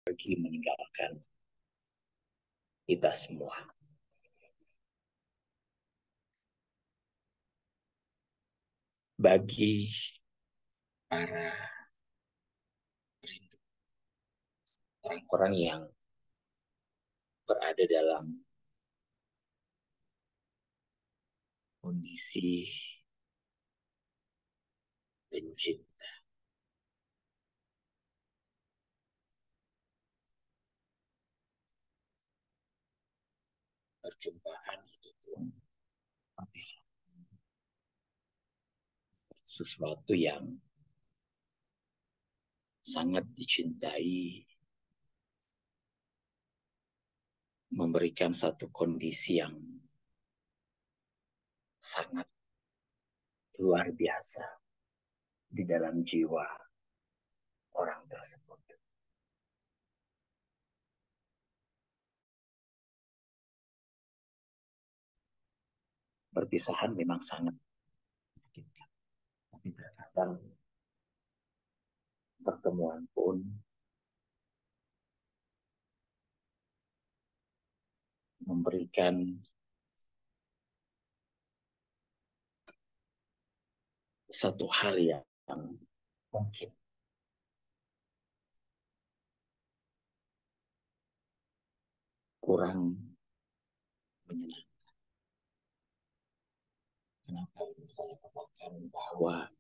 pergi meninggalkan kita semua. Bagi para orang-orang yang berada dalam kondisi pencinta, perjumpaan itu pun bisa sesuatu yang sangat dicintai, memberikan satu kondisi yang sangat luar biasa di dalam jiwa orang tersebut. Perpisahan memang sangat menyakitkan, tapi terkadang pertemuan pun memberikan satu hal yang mungkin kurang menyenangkan. Kenapa saya katakan bahwa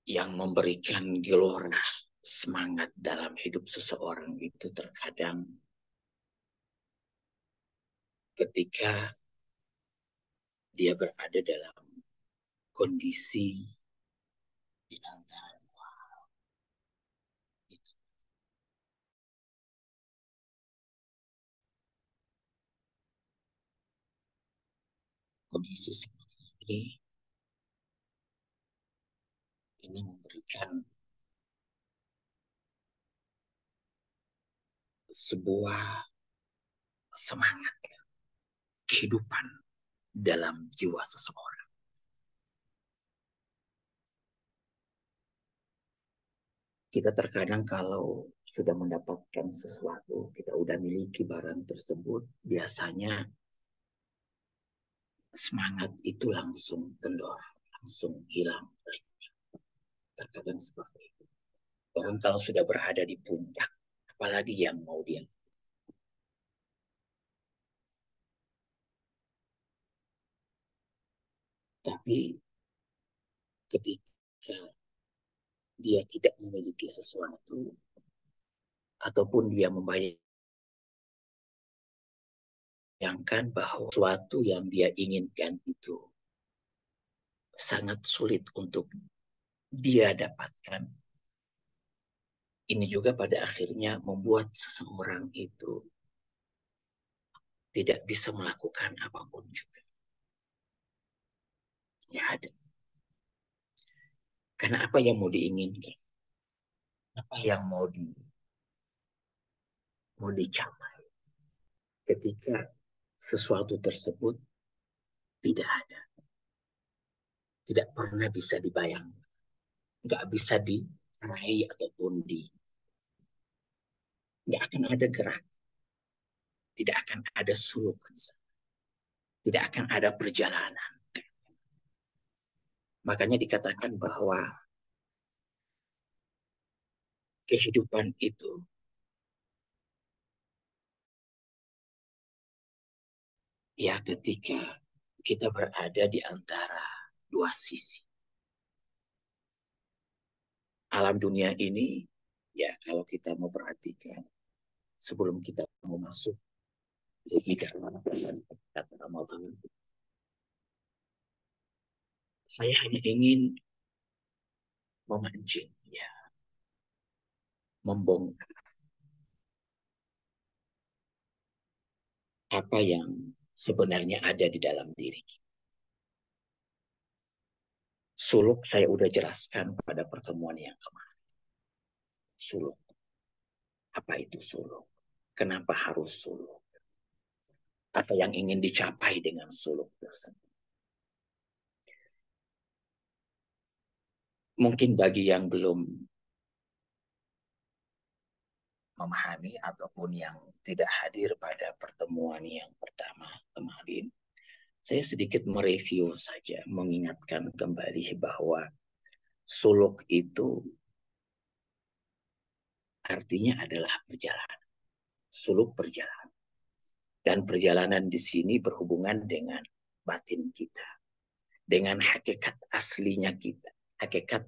yang memberikan gelora semangat dalam hidup seseorang itu terkadang ketika dia berada dalam kondisi di antara dua hal itu. Kondisi seperti ini memberikan sebuah semangat kehidupan dalam jiwa seseorang. Kita terkadang kalau sudah mendapatkan sesuatu, kita udah miliki barang tersebut, biasanya semangat itu langsung kendor, langsung hilang. Terkadang seperti itu. Orang kalau sudah berada di puncak, apalagi yang mau dia. Tapi ketika dia tidak memiliki sesuatu, ataupun dia membayangkan bahwa sesuatu yang dia inginkan itu sangat sulit untuk dia dapatkan. Ini juga pada akhirnya membuat seseorang itu tidak bisa melakukan apapun juga. Ya ada. Karena apa yang mau diinginkan? Apa yang mau dicapai? Ketika sesuatu tersebut tidak ada. Tidak pernah bisa dibayangkan. Nggak bisa diraih ataupun nggak akan ada gerak. Tidak akan ada suluk. Tidak akan ada perjalanan. Makanya dikatakan bahwa kehidupan itu ya ketika kita berada di antara dua sisi. Alam dunia ini, ya kalau kita mau perhatikan, sebelum kita mau masuk lebih dalam kata Ramadan, saya hanya ingin memancing, ya, membongkar apa yang sebenarnya ada di dalam diri. Suluk saya udah jelaskan pada pertemuan yang kemarin. Suluk. Apa itu suluk? Kenapa harus suluk? Apa yang ingin dicapai dengan suluk tersebut? Mungkin bagi yang belum memahami ataupun yang tidak hadir pada pertemuan yang pertama kemarin, saya sedikit mereview saja, mengingatkan kembali bahwa suluk itu artinya adalah perjalanan. Suluk perjalanan. Dan perjalanan di sini berhubungan dengan batin kita, dengan hakikat aslinya kita, hakikat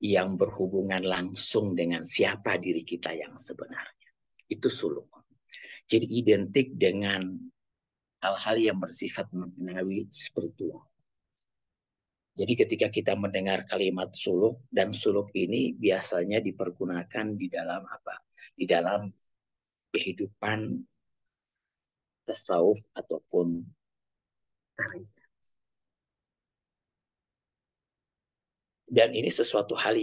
yang berhubungan langsung dengan siapa diri kita yang sebenarnya. Itu suluk. Jadi identik dengan hal-hal yang bersifat maknawi spiritual. Jadi ketika kita mendengar kalimat suluk, dan suluk ini biasanya dipergunakan di dalam apa? Di dalam kehidupan tasawuf ataupun tarekat. Dan ini sesuatu hal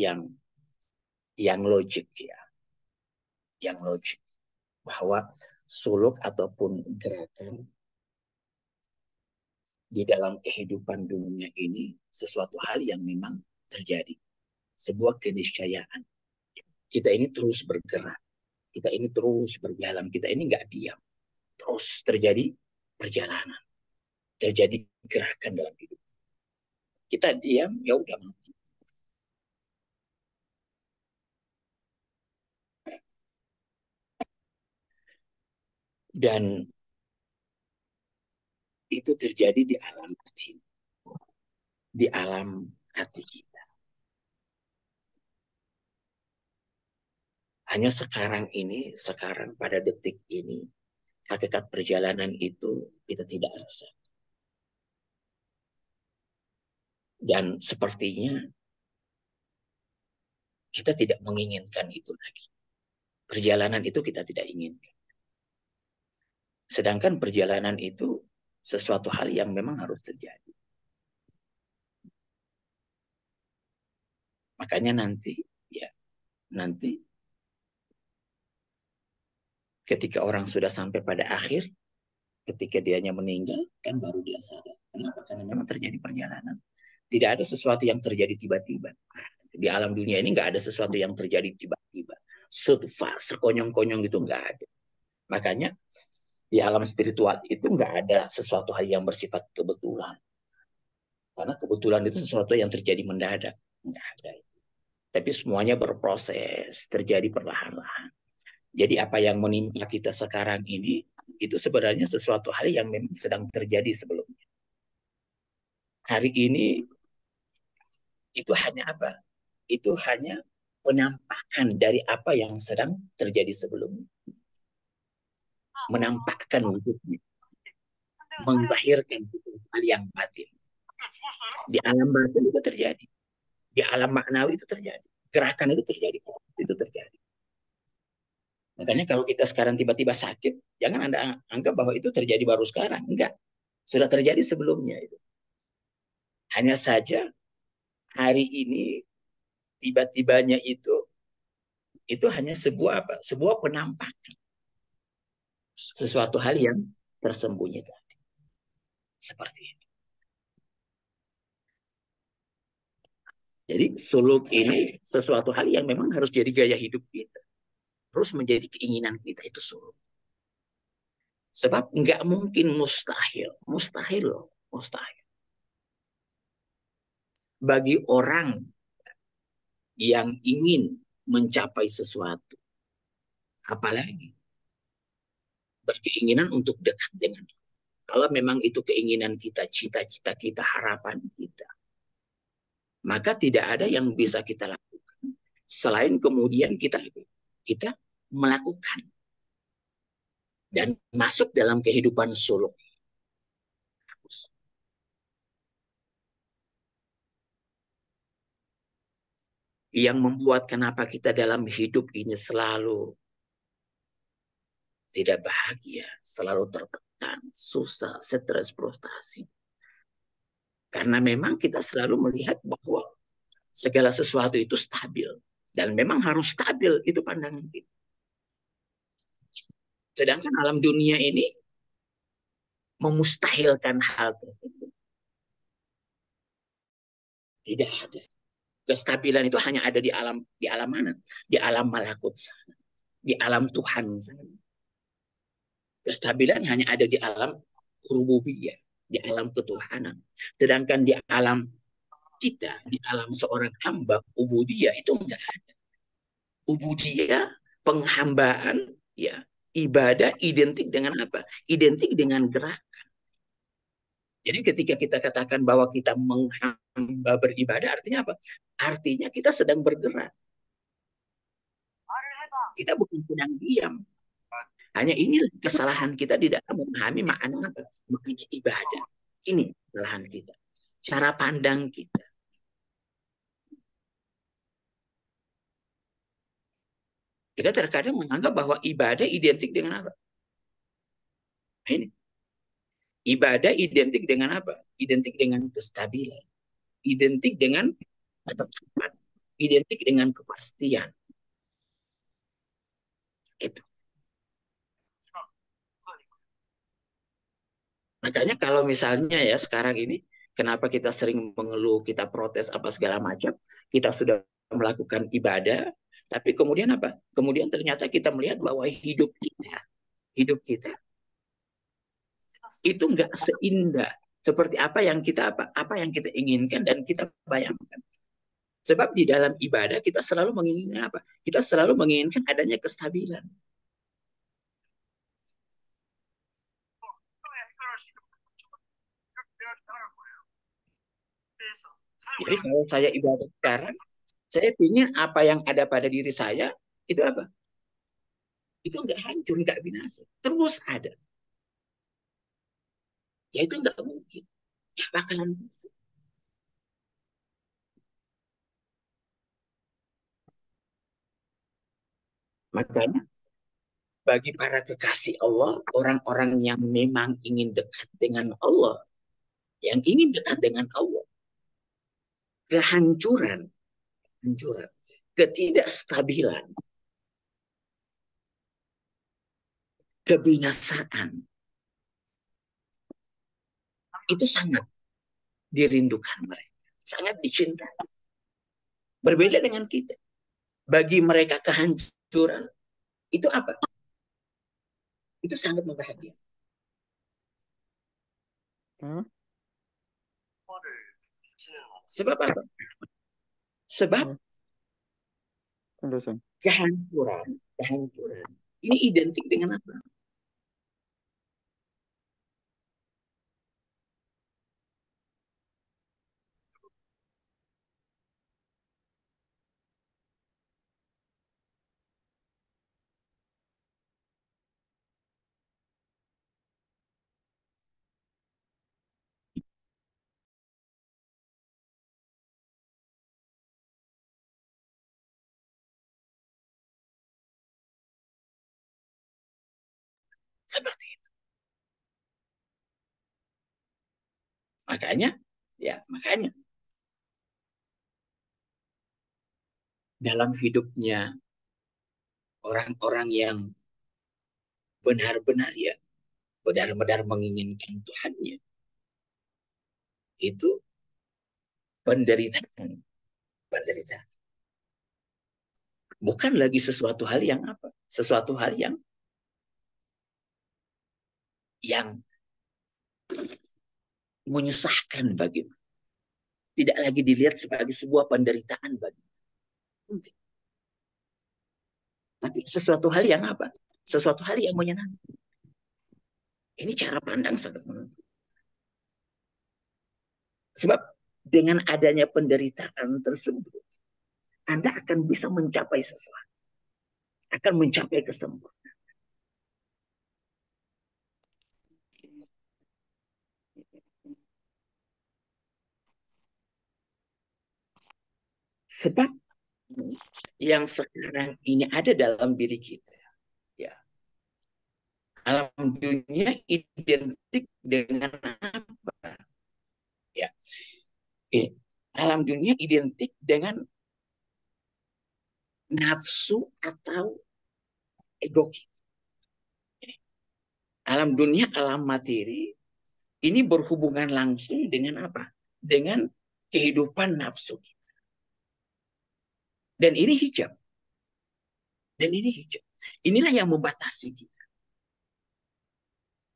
yang logik ya, yang logik bahwa suluk ataupun gerakan di dalam kehidupan dunia ini sesuatu hal yang memang terjadi, sebuah keniscayaan. Kita ini terus bergerak, kita ini terus berjalan, kita ini nggak diam, terus terjadi perjalanan, terjadi gerakan dalam hidup. Kita diam, ya udah mati. Dan itu terjadi di alam batin, di alam hati kita. Hanya sekarang pada detik ini, hakikat perjalanan itu kita tidak rasa. Dan sepertinya kita tidak menginginkan itu lagi. Perjalanan itu kita tidak inginkan. Sedangkan perjalanan itu sesuatu hal yang memang harus terjadi. Makanya nanti ketika orang sudah sampai pada akhir, ketika dianya meninggal, kan baru dia sadar. Kenapa? Karena memang terjadi perjalanan. Tidak ada sesuatu yang terjadi tiba-tiba. Di alam dunia ini nggak ada sesuatu yang terjadi tiba-tiba. Sudfa, sekonyong-konyong itu nggak ada. Makanya di alam spiritual itu nggak ada sesuatu hal yang bersifat kebetulan. Karena kebetulan itu sesuatu yang terjadi mendadak. Nggak ada itu. Tapi semuanya berproses, terjadi perlahan-lahan. Jadi apa yang menimpa kita sekarang ini, itu sebenarnya sesuatu hal yang memang sedang terjadi sebelumnya. Hari ini itu hanya apa? Itu hanya penampakan dari apa yang sedang terjadi sebelumnya. Menampakkan wujudnya. Menzahirkan hal yang batin. Di alam batin itu terjadi. Di alam maknawi itu terjadi. Gerakan itu terjadi. Itu terjadi. Makanya kalau kita sekarang tiba-tiba sakit, jangan Anda anggap bahwa itu terjadi baru sekarang. Enggak. Sudah terjadi sebelumnya itu. Hanya saja hari ini tiba-tibanya itu hanya sebuah apa? Sebuah penampakan. Sesuatu hal yang tersembunyi tadi. Seperti itu. Jadi suluk ini sesuatu hal yang memang harus jadi gaya hidup kita. Terus menjadi keinginan kita itu suluk. Sebab nggak mungkin mustahil. Mustahil loh. Mustahil. Bagi orang yang ingin mencapai sesuatu. Apalagi berkeinginan untuk dekat dengan. Kalau memang itu keinginan kita, cita-cita kita, harapan kita. Maka tidak ada yang bisa kita lakukan. Selain kemudian kita melakukan. Dan masuk dalam kehidupan suluk. Yang membuat kenapa kita dalam hidup ini selalu tidak bahagia, selalu tertekan, susah, stres, frustasi. Karena memang kita selalu melihat bahwa segala sesuatu itu stabil. Dan memang harus stabil, itu pandangan kita. Sedangkan alam dunia ini memustahilkan hal tersebut. Tidak ada. Kestabilan itu hanya ada di alam mana? Di alam malakut sana, di alam Tuhan sana. Kestabilan hanya ada di alam rububiyah, di alam ketuhanan. Sedangkan di alam kita, di alam seorang hamba, ubudiyah itu enggak ada. Ubudiyah, penghambaan, ya, ibadah identik dengan apa? Identik dengan gerak. Jadi ketika kita katakan bahwa kita menghamba beribadah, artinya apa? Artinya kita sedang bergerak. Kita bukan sedang diam. Hanya ini kesalahan kita di dalam memahami makna apa? Makna ibadah. Ini kesalahan kita. Cara pandang kita. Kita terkadang menganggap bahwa ibadah identik dengan apa? Nah, ini. Ibadah identik dengan apa? Identik dengan kestabilan. Identik dengan ketetapan. Identik dengan kepastian. Itu. Makanya kalau misalnya ya sekarang ini, kenapa kita sering mengeluh, kita protes apa segala macam, kita sudah melakukan ibadah, tapi kemudian apa? Kemudian ternyata kita melihat bahwa hidup kita itu nggak seindah seperti apa yang kita inginkan dan kita bayangkan. Sebab di dalam ibadah kita selalu menginginkan apa? Kita selalu menginginkan adanya kestabilan. Jadi kalau saya ibadah sekarang, saya ingin apa yang ada pada diri saya itu apa? Itu nggak hancur, nggak binasa. Terus ada. Ya itu nggak mungkin. Ya bakalan bisa. Makanya bagi para kekasih Allah, orang-orang yang memang ingin dekat dengan Allah, yang ingin dekat dengan Allah, kehancuran, hancuran, ketidakstabilan, kebinasaan, itu sangat dirindukan mereka, sangat dicintai. Berbeda dengan kita. Bagi mereka kehancuran, itu apa? Itu sangat membahagiakan. Sebab apa? Sebab kehancuran ini identik dengan apa? Seperti itu. Makanya dalam hidupnya orang-orang yang benar-benar ya benar-benar menginginkan Tuhannya itu penderitaan, penderitaan. Bukan lagi sesuatu hal yang apa? Sesuatu hal yang menyusahkan bagi, tidak lagi dilihat sebagai sebuah penderitaan bagi. Tapi sesuatu hal yang apa? Sesuatu hal yang menyenangkan. Ini cara pandang sangat menentukan. Sebab dengan adanya penderitaan tersebut, Anda akan bisa mencapai sesuatu. Akan mencapai kesempurnaan. Sebab yang sekarang ini ada dalam diri kita, ya, alam dunia identik dengan apa? Ya, alam dunia identik dengan nafsu atau ego kita. Alam dunia, alam materi, ini berhubungan langsung dengan apa? Dengan kehidupan nafsu kita. Dan ini hijab. Dan ini hijab. Inilah yang membatasi kita.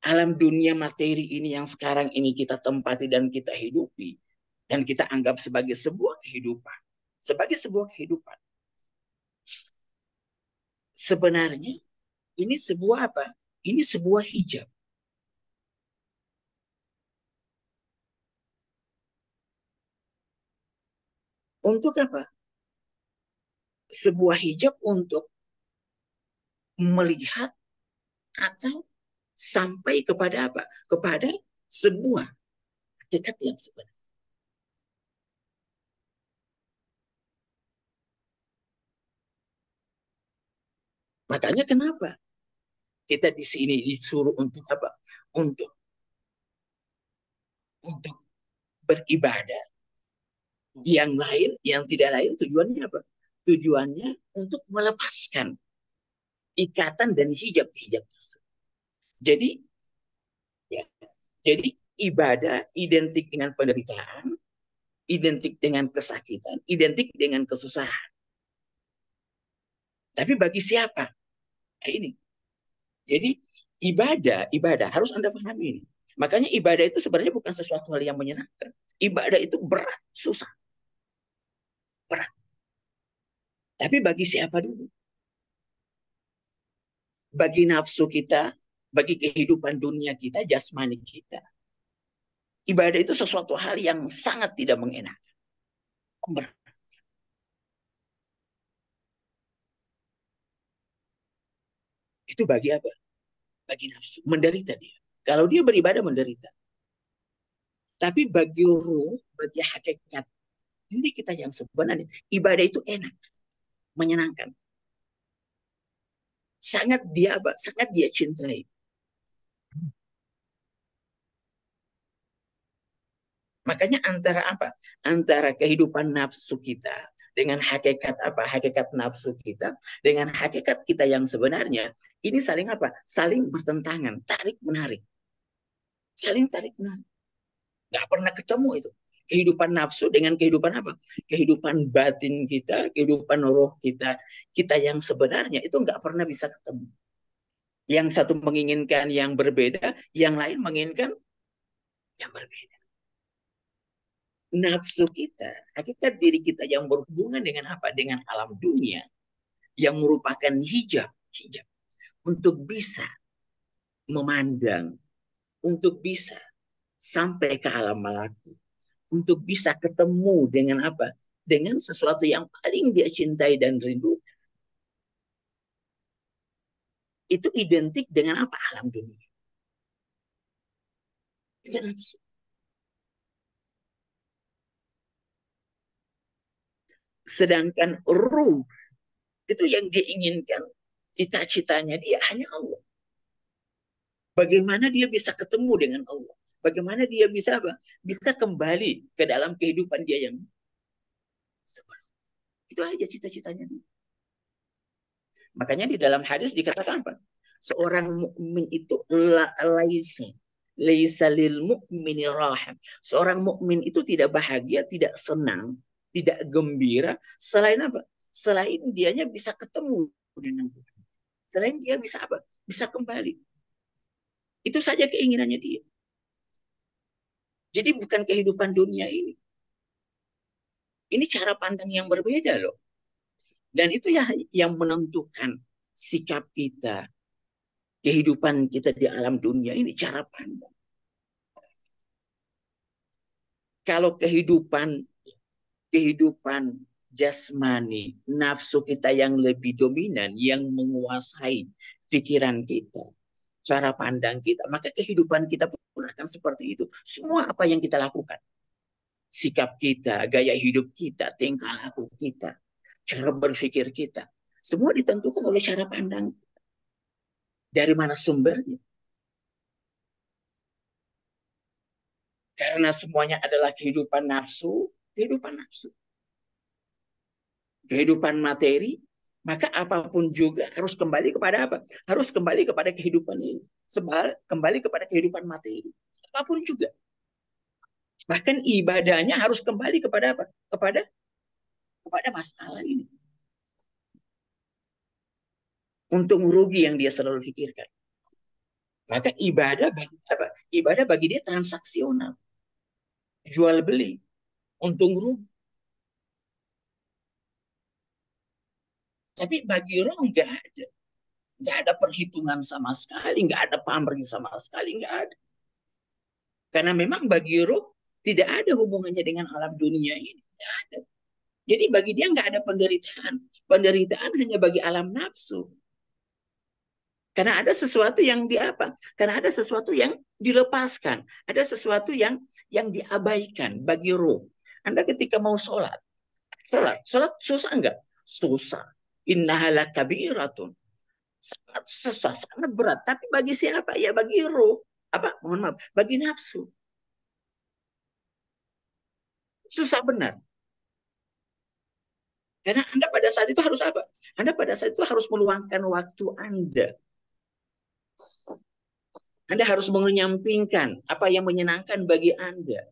Alam dunia materi ini yang sekarang ini kita tempati dan kita hidupi. Dan kita anggap sebagai sebuah kehidupan. Sebagai sebuah kehidupan. Sebenarnya ini sebuah apa? Ini sebuah hijab. Untuk apa? Sebuah hijab untuk melihat atau sampai kepada apa? Kepada sebuah hakikat yang sebenarnya. Makanya kenapa kita di sini disuruh untuk apa? Untuk beribadah. Yang lain, yang tidak lain tujuannya apa? Tujuannya untuk melepaskan ikatan dan hijab-hijab tersebut. Jadi, ya, jadi ibadah identik dengan penderitaan, identik dengan kesakitan, identik dengan kesusahan. Tapi bagi siapa? Nah, ini. Jadi ibadah harus Anda pahami ini. Makanya ibadah itu sebenarnya bukan sesuatu hal yang menyenangkan. Ibadah itu berat, susah, berat. Tapi bagi siapa dulu? Bagi nafsu kita, bagi kehidupan dunia kita, jasmani kita. Ibadah itu sesuatu hal yang sangat tidak mengenakan. Berat. Itu bagi apa? Bagi nafsu. Menderita dia. Kalau dia beribadah menderita. Tapi bagi ruh, bagi hakikat diri kita yang sebenarnya, ibadah itu enak, menyenangkan. Sangat dia cintai. Makanya antara apa? Antara kehidupan nafsu kita dengan hakikat apa? Hakikat nafsu kita dengan hakikat kita yang sebenarnya ini saling apa? Saling bertentangan, tarik menarik. Saling tarik menarik. Nggak pernah ketemu itu. Kehidupan nafsu dengan kehidupan apa? Kehidupan batin kita, kehidupan roh kita, kita yang sebenarnya itu nggak pernah bisa ketemu. Yang satu menginginkan yang berbeda, yang lain menginginkan yang berbeda. Nafsu kita, hakikat diri kita yang berhubungan dengan apa? Dengan alam dunia yang merupakan hijab untuk bisa memandang, untuk bisa sampai ke alam malakut, untuk bisa ketemu dengan apa? Dengan sesuatu yang paling dia cintai dan rindu. Itu identik dengan apa? Alam dunia. Itu nafsu. Sedangkan ruh itu yang diinginkan, cita-citanya dia hanya Allah. Bagaimana dia bisa ketemu dengan Allah? Bagaimana dia bisa apa? Bisa kembali ke dalam kehidupan dia yang sebelum. Itu aja cita-citanya. Makanya di dalam hadis dikatakan apa? Seorang mukmin itu laisa lil mukmini rahim. Seorang mukmin itu tidak bahagia, tidak senang, tidak gembira selain apa? Selain dianya bisa ketemu dengan Tuhan. Selain dia bisa apa? Bisa kembali. Itu saja keinginannya dia. Jadi bukan kehidupan dunia ini. Ini cara pandang yang berbeda loh. Dan itu yang menentukan sikap kita, kehidupan kita di alam dunia ini cara pandang. Kalau kehidupan jasmani, nafsu kita yang lebih dominan, yang menguasai pikiran kita, cara pandang kita, maka kehidupan kita pun akan seperti itu. Semua apa yang kita lakukan, sikap kita, gaya hidup kita, tingkah laku kita, cara berpikir kita, semua ditentukan oleh cara pandang. Dari mana sumbernya? Karena semuanya adalah kehidupan nafsu, kehidupan materi, maka apapun juga harus kembali kepada apa? Harus kembali kepada kehidupan ini. Kembali kepada kehidupan materi. Apapun juga. Bahkan ibadahnya harus kembali kepada apa? Kepada masalah ini. untung rugi yang dia selalu pikirkan. Maka ibadah bagi apa? Ibadah bagi dia transaksional, jual beli, untung rugi. Tapi bagi roh nggak ada perhitungan sama sekali, nggak ada pamrih sama sekali, nggak ada. Karena memang bagi roh tidak ada hubungannya dengan alam dunia ini. Nggak ada. Jadi bagi dia nggak ada penderitaan. Penderitaan hanya bagi alam nafsu. Karena ada sesuatu yang diapa? Karena ada sesuatu yang dilepaskan. Ada sesuatu yang diabaikan bagi roh. Anda ketika mau sholat susah enggak? Susah. Innahala kabiratun. Sangat susah, sangat berat. Tapi bagi siapa? Ya bagi roh. Apa? Mohon maaf. Bagi nafsu. Susah benar. Karena Anda pada saat itu harus apa? Anda pada saat itu harus meluangkan waktu Anda. Anda harus menyampingkan apa yang menyenangkan bagi Anda.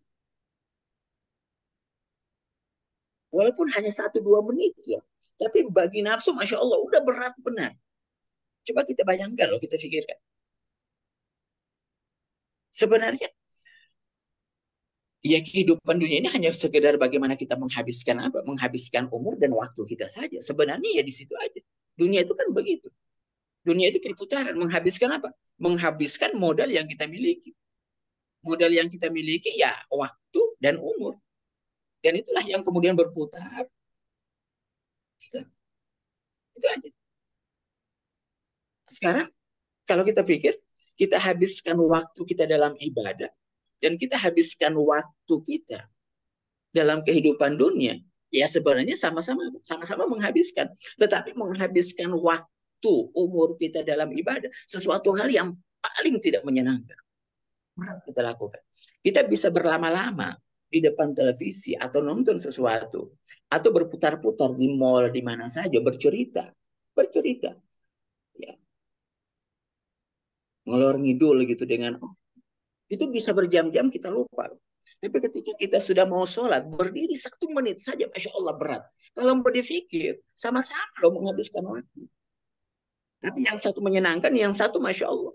Walaupun hanya 1-2 menit ya. Tapi bagi nafsu, Masya Allah, udah berat benar. Coba kita bayangkan loh, kita pikirkan. Sebenarnya, ya kehidupan dunia ini hanya sekedar bagaimana kita menghabiskan apa? Menghabiskan umur dan waktu kita saja. Sebenarnya ya di situ aja. Dunia itu kan begitu. Dunia itu perputaran. Menghabiskan apa? Menghabiskan modal yang kita miliki. Modal yang kita miliki ya waktu dan umur. Dan itulah yang kemudian berputar. Itu aja. Sekarang kalau kita pikir, kita habiskan waktu kita dalam ibadah, dan kita habiskan waktu kita dalam kehidupan dunia, ya sebenarnya sama-sama menghabiskan. Tetapi menghabiskan waktu umur kita dalam ibadah, sesuatu hal yang paling tidak menyenangkan. Kita lakukan. Kita bisa berlama-lama di depan televisi atau nonton sesuatu, atau berputar-putar di mall di mana saja bercerita, ya, ngelor ngidul gitu dengan itu bisa berjam-jam kita lupa. Tapi ketika kita sudah mau sholat, berdiri 1 menit saja, Masya Allah berat. Kalau mau dipikir, sama-sama loh menghabiskan waktu. Tapi yang satu menyenangkan, yang satu Masya Allah.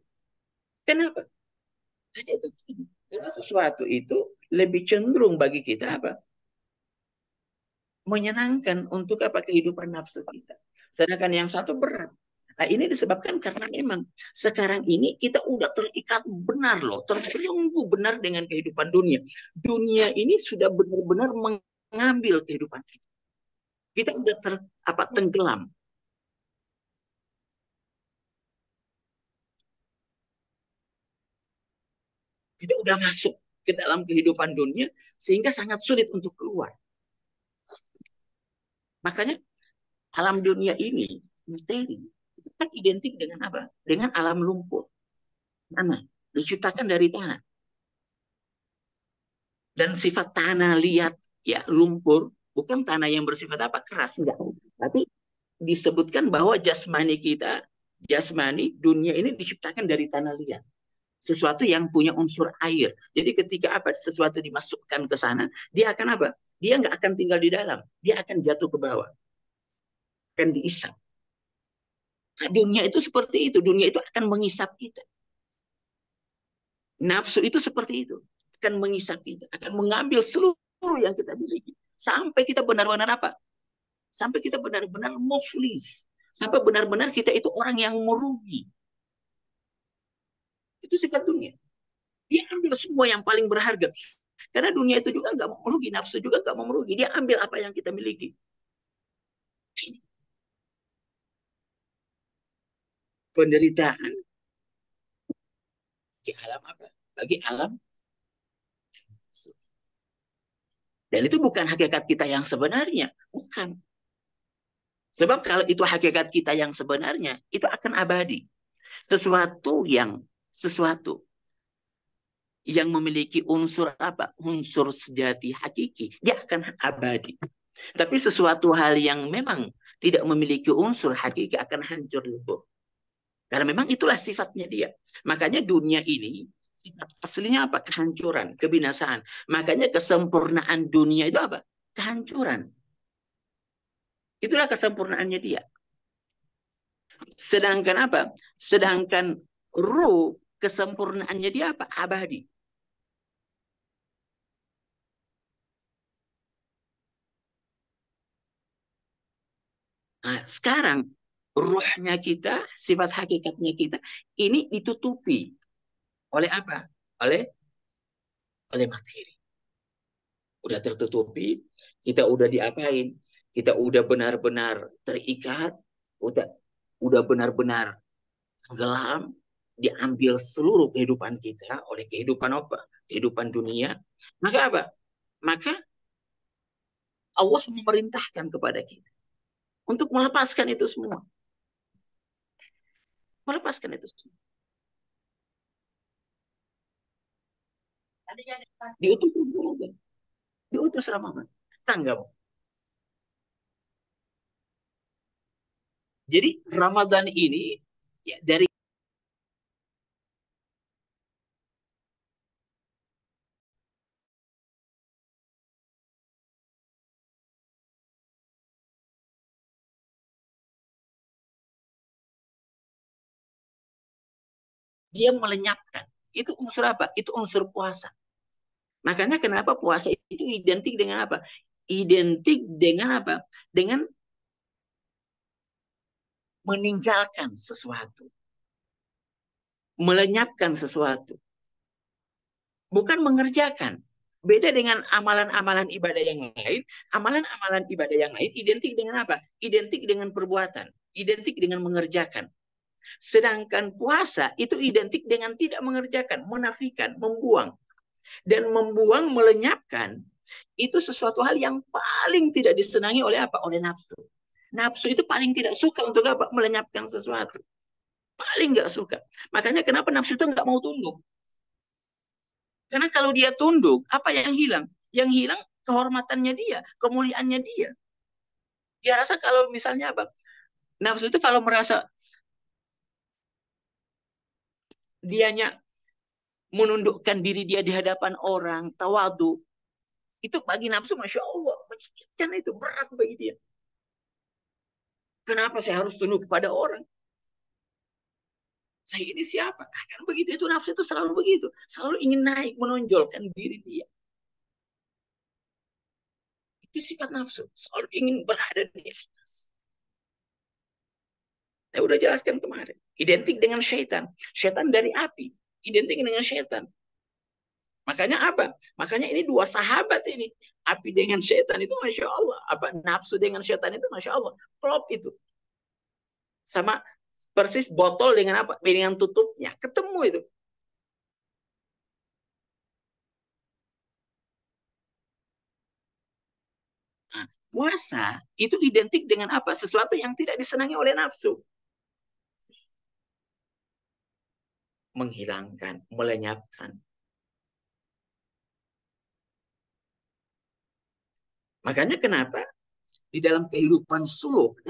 Kenapa? Karena sesuatu itu lebih cenderung bagi kita apa? Menyenangkan untuk apa? Kehidupan nafsu kita. Sedangkan yang satu berat. Nah, ini disebabkan karena memang sekarang ini kita udah terikat benar loh, terbelenggu benar dengan kehidupan dunia. Dunia ini sudah benar-benar mengambil kehidupan kita. Kita udah tenggelam. Kita udah masuk ke dalam kehidupan dunia sehingga sangat sulit untuk keluar. Makanya alam dunia ini, materi, itu kan identik dengan apa? Dengan alam lumpur. Tanah, diciptakan dari tanah. Dan sifat tanah liat, ya lumpur, bukan tanah yang bersifat apa? Keras, enggak. Tapi disebutkan bahwa jasmani dunia ini diciptakan dari tanah liat. Sesuatu yang punya unsur air. Jadi ketika apa sesuatu dimasukkan ke sana, dia akan apa? Dia nggak akan tinggal di dalam, dia akan jatuh ke bawah, akan diisap. Nah, dunia itu seperti itu, dunia itu akan mengisap kita. Nafsu itu seperti itu, akan mengisap kita, akan mengambil seluruh yang kita miliki, sampai kita benar-benar apa? Sampai kita benar-benar muflis, sampai benar-benar kita itu orang yang merugi. Itu sifat dunia. Dia ambil semua yang paling berharga. Karena dunia itu juga nggak mau merugi, nafsu juga nggak mau merugi. Dia ambil apa yang kita miliki. Penderitaan bagi alam apa? Bagi alam. Dan itu bukan hakikat kita yang sebenarnya. Bukan. Sebab kalau itu hakikat kita yang sebenarnya, itu akan abadi. Sesuatu yang memiliki unsur apa? Unsur sejati hakiki, dia akan abadi. Tapi sesuatu hal yang memang tidak memiliki unsur hakiki akan hancur lebur. Karena memang itulah sifatnya dia. Makanya dunia ini sifat aslinya apa? Kehancuran, kebinasaan. Makanya kesempurnaan dunia itu apa? Kehancuran. Itulah kesempurnaannya dia. Sedangkan apa? Sedangkan ruh kesempurnaannya dia apa? Abadi. Nah, sekarang ruhnya kita, sifat hakikatnya kita ini ditutupi oleh apa? Oleh materi. Udah tertutupi, kita udah diapain? Kita udah benar-benar terikat, udah benar-benar tenggelam, diambil seluruh kehidupan kita oleh kehidupan apa? Kehidupan dunia. Maka apa? Maka Allah memerintahkan kepada kita untuk melepaskan itu semua. Melepaskan itu semua. Diutus Ramadan. Diutus Ramadan. Tanggal. Jadi Ramadan ini ya, dari dia melenyapkan. Itu unsur apa? Itu unsur puasa. Makanya kenapa puasa itu identik dengan apa? Identik dengan apa? Dengan meninggalkan sesuatu, melenyapkan sesuatu, bukan mengerjakan. Beda dengan amalan-amalan ibadah yang lain. Amalan-amalan ibadah yang lain identik dengan apa? Identik dengan perbuatan, identik dengan mengerjakan. Sedangkan puasa itu identik dengan tidak mengerjakan, menafikan, membuang. Dan membuang, melenyapkan, itu sesuatu hal yang paling tidak disenangi oleh apa? Oleh nafsu. Nafsu itu paling tidak suka untuk apa? Melenyapkan sesuatu. Paling nggak suka. Makanya kenapa nafsu itu nggak mau tunduk? Karena kalau dia tunduk, apa yang hilang? Yang hilang kehormatannya dia, kemuliaannya dia. Dia rasa kalau misalnya apa? Nafsu itu kalau merasa dianya menundukkan diri dia di hadapan orang, tawadu, itu bagi nafsu, Masya Allah, menyakitkan itu, berat bagi dia. Kenapa saya harus tunduk kepada orang? Saya ini siapa? Nah, kan begitu, itu nafsu itu selalu begitu. Selalu ingin naik, menonjolkan diri dia. Itu sifat nafsu. Selalu ingin berada di atas. Saya udah jelaskan kemarin. Identik dengan syaitan. Syaitan dari api. Identik dengan syaitan. Makanya apa? Makanya ini dua sahabat ini. Api dengan syaitan itu Masya Allah. Apa nafsu dengan syaitan itu Masya Allah. Klop itu. Sama persis botol dengan apa? Dengan tutupnya. Ketemu itu. Nah, puasa itu identik dengan apa? Sesuatu yang tidak disenangi oleh nafsu. Menghilangkan, melenyapkan. Makanya kenapa di dalam kehidupan suluk,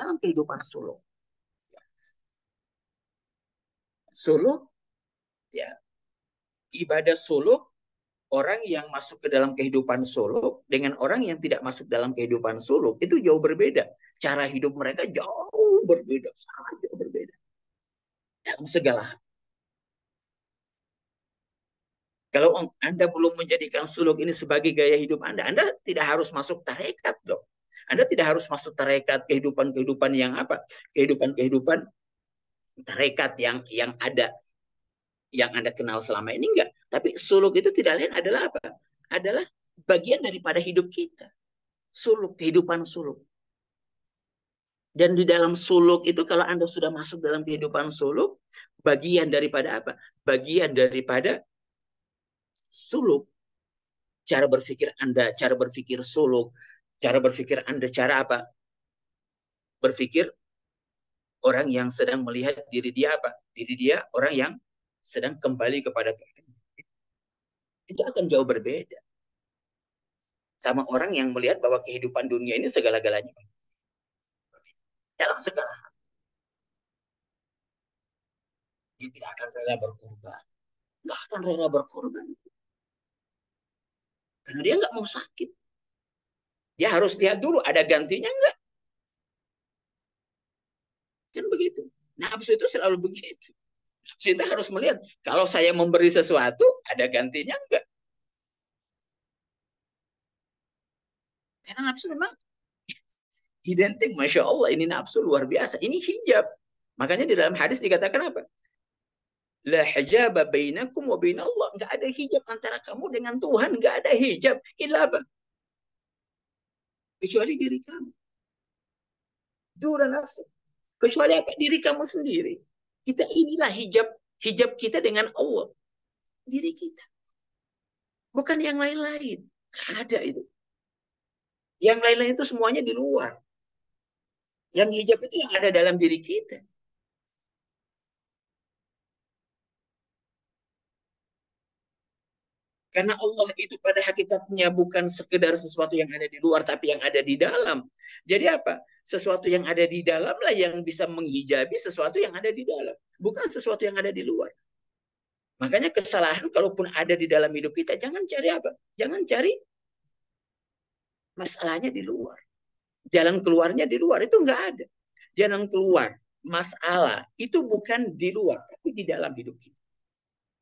suluk ya, ibadah suluk, orang yang masuk ke dalam kehidupan suluk dengan orang yang tidak masuk dalam kehidupan suluk itu jauh berbeda. Cara hidup mereka jauh berbeda, sangat jauh berbeda dalam segala. Kalau Anda belum menjadikan suluk ini sebagai gaya hidup Anda tidak harus masuk tarekat loh. Anda tidak harus masuk tarekat kehidupan-kehidupan yang apa? Kehidupan-kehidupan tarekat yang ada, yang Anda kenal selama ini enggak. Tapi suluk itu tidak lain adalah apa? Adalah bagian daripada hidup kita. Suluk, kehidupan suluk. Dan di dalam suluk itu kalau Anda sudah masuk dalam kehidupan suluk, bagian daripada apa? Bagian daripada suluk, cara berpikir Anda, cara berpikir suluk, cara berpikir Anda, cara apa? Berpikir orang yang sedang melihat diri dia apa? Diri dia orang yang sedang kembali kepada Tuhan. Itu akan jauh berbeda sama orang yang melihat bahwa kehidupan dunia ini segala-galanya. Dalam segala, dia tidak akan rela berkorban. Nggak akan rela berkorban. Karena dia nggak mau sakit. Dia harus lihat dulu ada gantinya nggak. Kan begitu. Nafsu itu selalu begitu. Nafsu itu harus melihat, kalau saya memberi sesuatu, ada gantinya enggak? Karena nafsu memang identik, Masya Allah, ini nafsu luar biasa. Ini hijab. Makanya di dalam hadis dikatakan apa? La hijaba bainakum wa bainallah. Enggak ada hijab antara kamu dengan Tuhan. Enggak ada hijab. Illa apa? Kecuali diri kamu. Dura nafsu. Kecuali apa? Diri kamu sendiri. Kita inilah hijab, hijab kita dengan Allah. Diri kita. Bukan yang lain-lain. Enggak ada itu. Yang lain-lain itu semuanya di luar. Yang hijab itu yang ada dalam diri kita. Karena Allah itu pada hakikatnya bukan sekedar sesuatu yang ada di luar, tapi yang ada di dalam. Jadi apa? Sesuatu yang ada di dalam lah yang bisa menghijabi sesuatu yang ada di dalam. Bukan sesuatu yang ada di luar. Makanya kesalahan kalaupun ada di dalam hidup kita, jangan cari apa? Jangan cari masalahnya di luar. Jalan keluarnya di luar, itu enggak ada. Jalan keluar, masalah, itu bukan di luar, tapi di dalam hidup kita.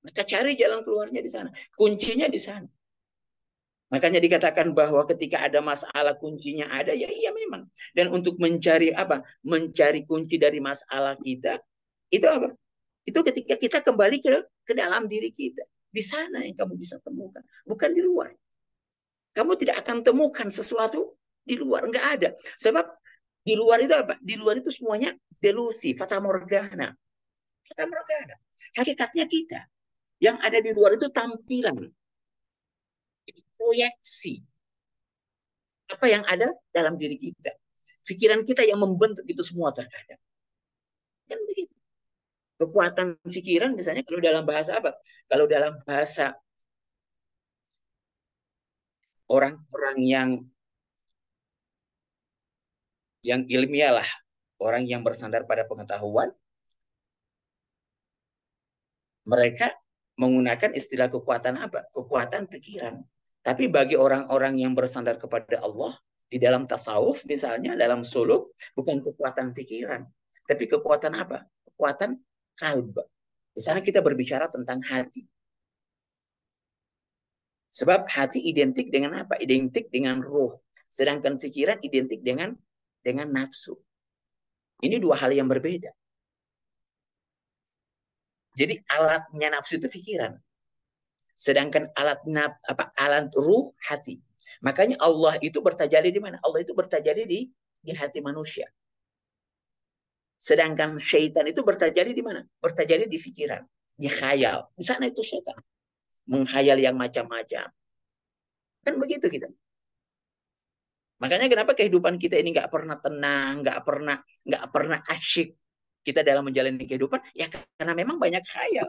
Maka cari jalan keluarnya di sana. Kuncinya di sana. Makanya dikatakan bahwa ketika ada masalah kuncinya ada, ya iya memang. Dan untuk mencari apa? Mencari kunci dari masalah kita, itu apa? Itu ketika kita kembali ke dalam diri kita. Di sana yang kamu bisa temukan, bukan di luar. Kamu tidak akan temukan sesuatu di luar, enggak ada. Sebab di luar itu apa? Di luar itu semuanya delusi, fata morgana. Fata morgana. Hakikatnya kita. Yang ada di luar itu tampilan, proyeksi apa yang ada dalam diri kita. Pikiran kita yang membentuk itu semua terkadang. Kan begitu. Kekuatan pikiran misalnya kalau dalam bahasa apa? Kalau dalam bahasa orang-orang yang ilmiah lah, orang yang bersandar pada pengetahuan, mereka menggunakan istilah kekuatan apa? Kekuatan pikiran. Tapi bagi orang-orang yang bersandar kepada Allah, di dalam tasawuf misalnya, dalam suluk, bukan kekuatan pikiran. Tapi kekuatan apa? Kekuatan kalb. Di sana kita berbicara tentang hati. Sebab hati identik dengan apa? Identik dengan roh. Sedangkan pikiran identik dengan nafsu. Ini dua hal yang berbeda. Jadi alatnya nafsu itu pikiran. Sedangkan alat ruh hati. Makanya Allah itu bertajalli di mana? Allah itu bertajalli di hati manusia. Sedangkan syaitan itu bertajalli di mana? Bertajalli di pikiran, di khayal. Di sana itu syaitan. Menghayal yang macam-macam. Kan begitu kita. Makanya kenapa kehidupan kita ini nggak pernah tenang, nggak pernah asyik kita dalam menjalani kehidupan? Ya karena memang banyak khayal.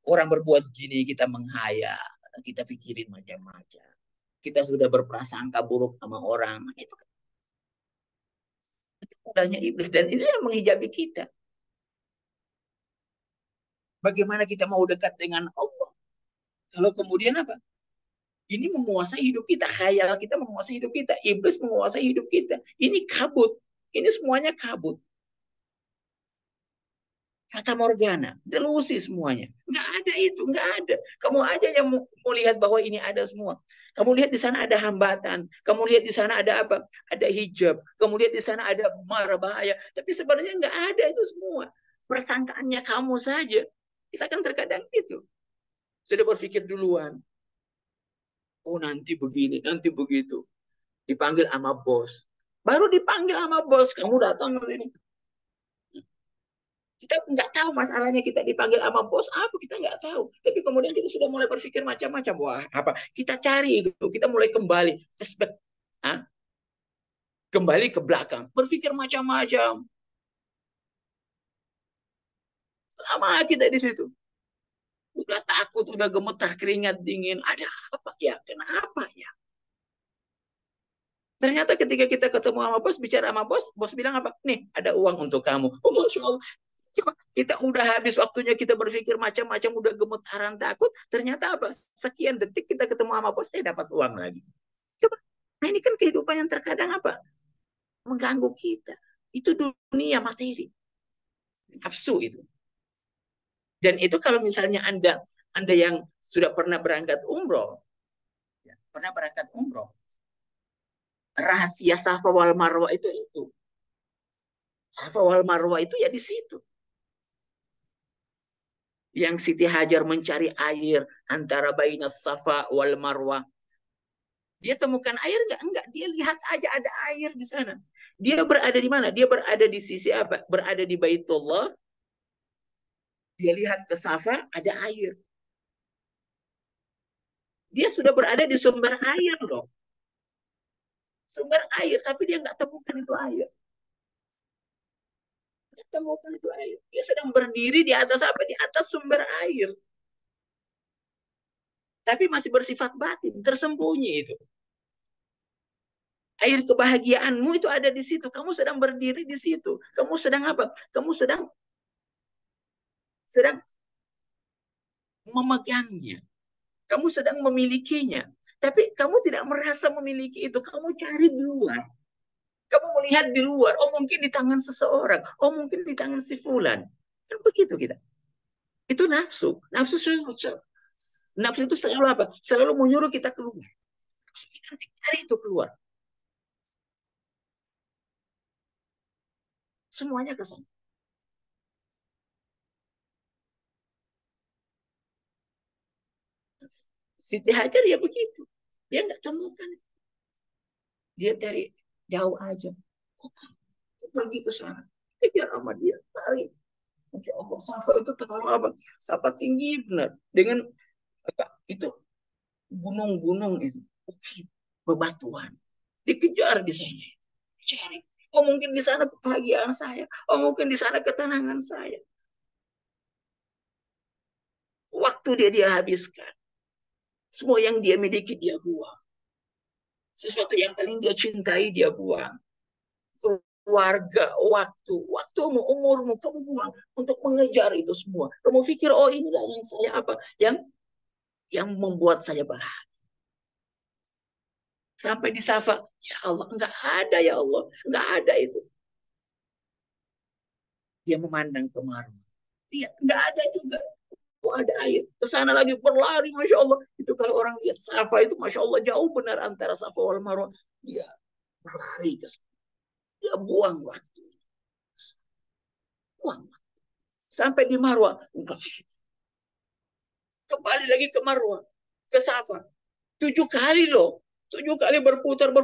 Orang berbuat gini kita menghayal, kita pikirin macam-macam. Kita sudah berprasangka buruk sama orang. Itu udahnya iblis dan ini yang menghijabi kita. Bagaimana kita mau dekat dengan Allah? Kalau kemudian apa? Ini menguasai hidup kita, khayal kita menguasai hidup kita, iblis menguasai hidup kita. Ini kabut. Ini semuanya kabut. Fata Morgana, delusi semuanya. Nggak ada itu, nggak ada. Kamu aja yang mau lihat bahwa ini ada semua. Kamu lihat di sana ada hambatan. Kamu lihat di sana ada apa? Ada hijab. Kamu lihat di sana ada mara bahaya. Tapi sebenarnya nggak ada itu semua. Persangkaannya kamu saja. Kita kan terkadang itu. Sudah berpikir duluan. Oh nanti begini, nanti begitu. Dipanggil sama bos. Baru dipanggil sama bos, kamu datang ke sini. Kita nggak tahu masalahnya kita dipanggil sama bos apa, kita nggak tahu. Tapi kemudian kita sudah mulai berpikir macam-macam. Wah, apa? Kita cari itu, kita mulai kembali flashback, kembali ke belakang, berpikir macam-macam. Lama kita di situ. Udah takut, udah gemetar, keringat dingin. Ada apa ya? Kenapa ya? Ternyata ketika kita ketemu sama bos, bicara sama bos, bos bilang apa? Nih, ada uang untuk kamu. Oh, Masya Allah. Coba kita udah habis waktunya kita berpikir macam-macam, udah gemetaran takut. Ternyata apa? Sekian detik kita ketemu sama bos, dapat uang lagi. Coba. Nah ini kan kehidupan yang terkadang apa? Mengganggu kita. Itu dunia materi. Nafsu itu. Dan itu kalau misalnya Anda yang sudah pernah berangkat umroh, ya, pernah berangkat umroh, rahasia Safa wal Marwah itu. Safa wal Marwah itu ya di situ. Yang Siti Hajar mencari air antara baina Safa wal Marwah. Dia temukan air enggak? Enggak. Dia lihat aja ada air di sana. Dia berada di mana? Dia berada di sisi apa? Berada di Baitullah. Dia lihat ke Safa, ada air. Dia sudah berada di sumber air loh. Sumber air, tapi dia nggak temukan itu air. Nggak temukan itu air. Dia sedang berdiri di atas apa? Di atas sumber air. Tapi masih bersifat batin, tersembunyi itu. Air kebahagiaanmu itu ada di situ. Kamu sedang berdiri di situ. Kamu sedang apa? Kamu sedang memegangnya. Kamu sedang memilikinya. Tapi kamu tidak merasa memiliki itu. Kamu cari di luar. Kamu melihat di luar. Oh mungkin di tangan seseorang. Oh mungkin di tangan si fulan. Kan begitu kita. Itu nafsu. Nafsu itu selalu apa? Selalu menyuruh kita keluar. Cari itu keluar. Semuanya ke sana. Siti Hajar ya begitu. Dia nggak temukan. Dia dari jauh aja. Pergi ke sana. Kejar sama dia. Tarik. Masya Allah. Safa itu terlalu apa? Safa tinggi benar. Dengan itu gunung-gunung itu. Bebatuan. Dikejar di sana. Cari. Oh mungkin di sana kebahagiaan saya. Oh mungkin di sana ketenangan saya. Waktu dia habiskan. Semua yang dia miliki dia buang. Sesuatu yang paling dia cintai dia buang. Keluarga, waktumu, umurmu, kamu buang untuk mengejar itu semua. Kamu pikir, oh inilah yang saya apa, yang membuat saya bahagia. Sampai di Safa, ya Allah, enggak ada ya Allah, enggak ada itu. Dia memandang ke Marwah. Lihat, enggak ada juga. Oh, ada air. Ke sana lagi berlari, Masya Allah. Itu kalau orang lihat Safa itu, Masya Allah, jauh benar antara Safa wal Marwah. Dia berlari ke sana. Dia buang waktu. Buang. Sampai di Marwah. Kembali lagi ke Marwah. Ke Safa. 7 kali loh. 7 kali berputar.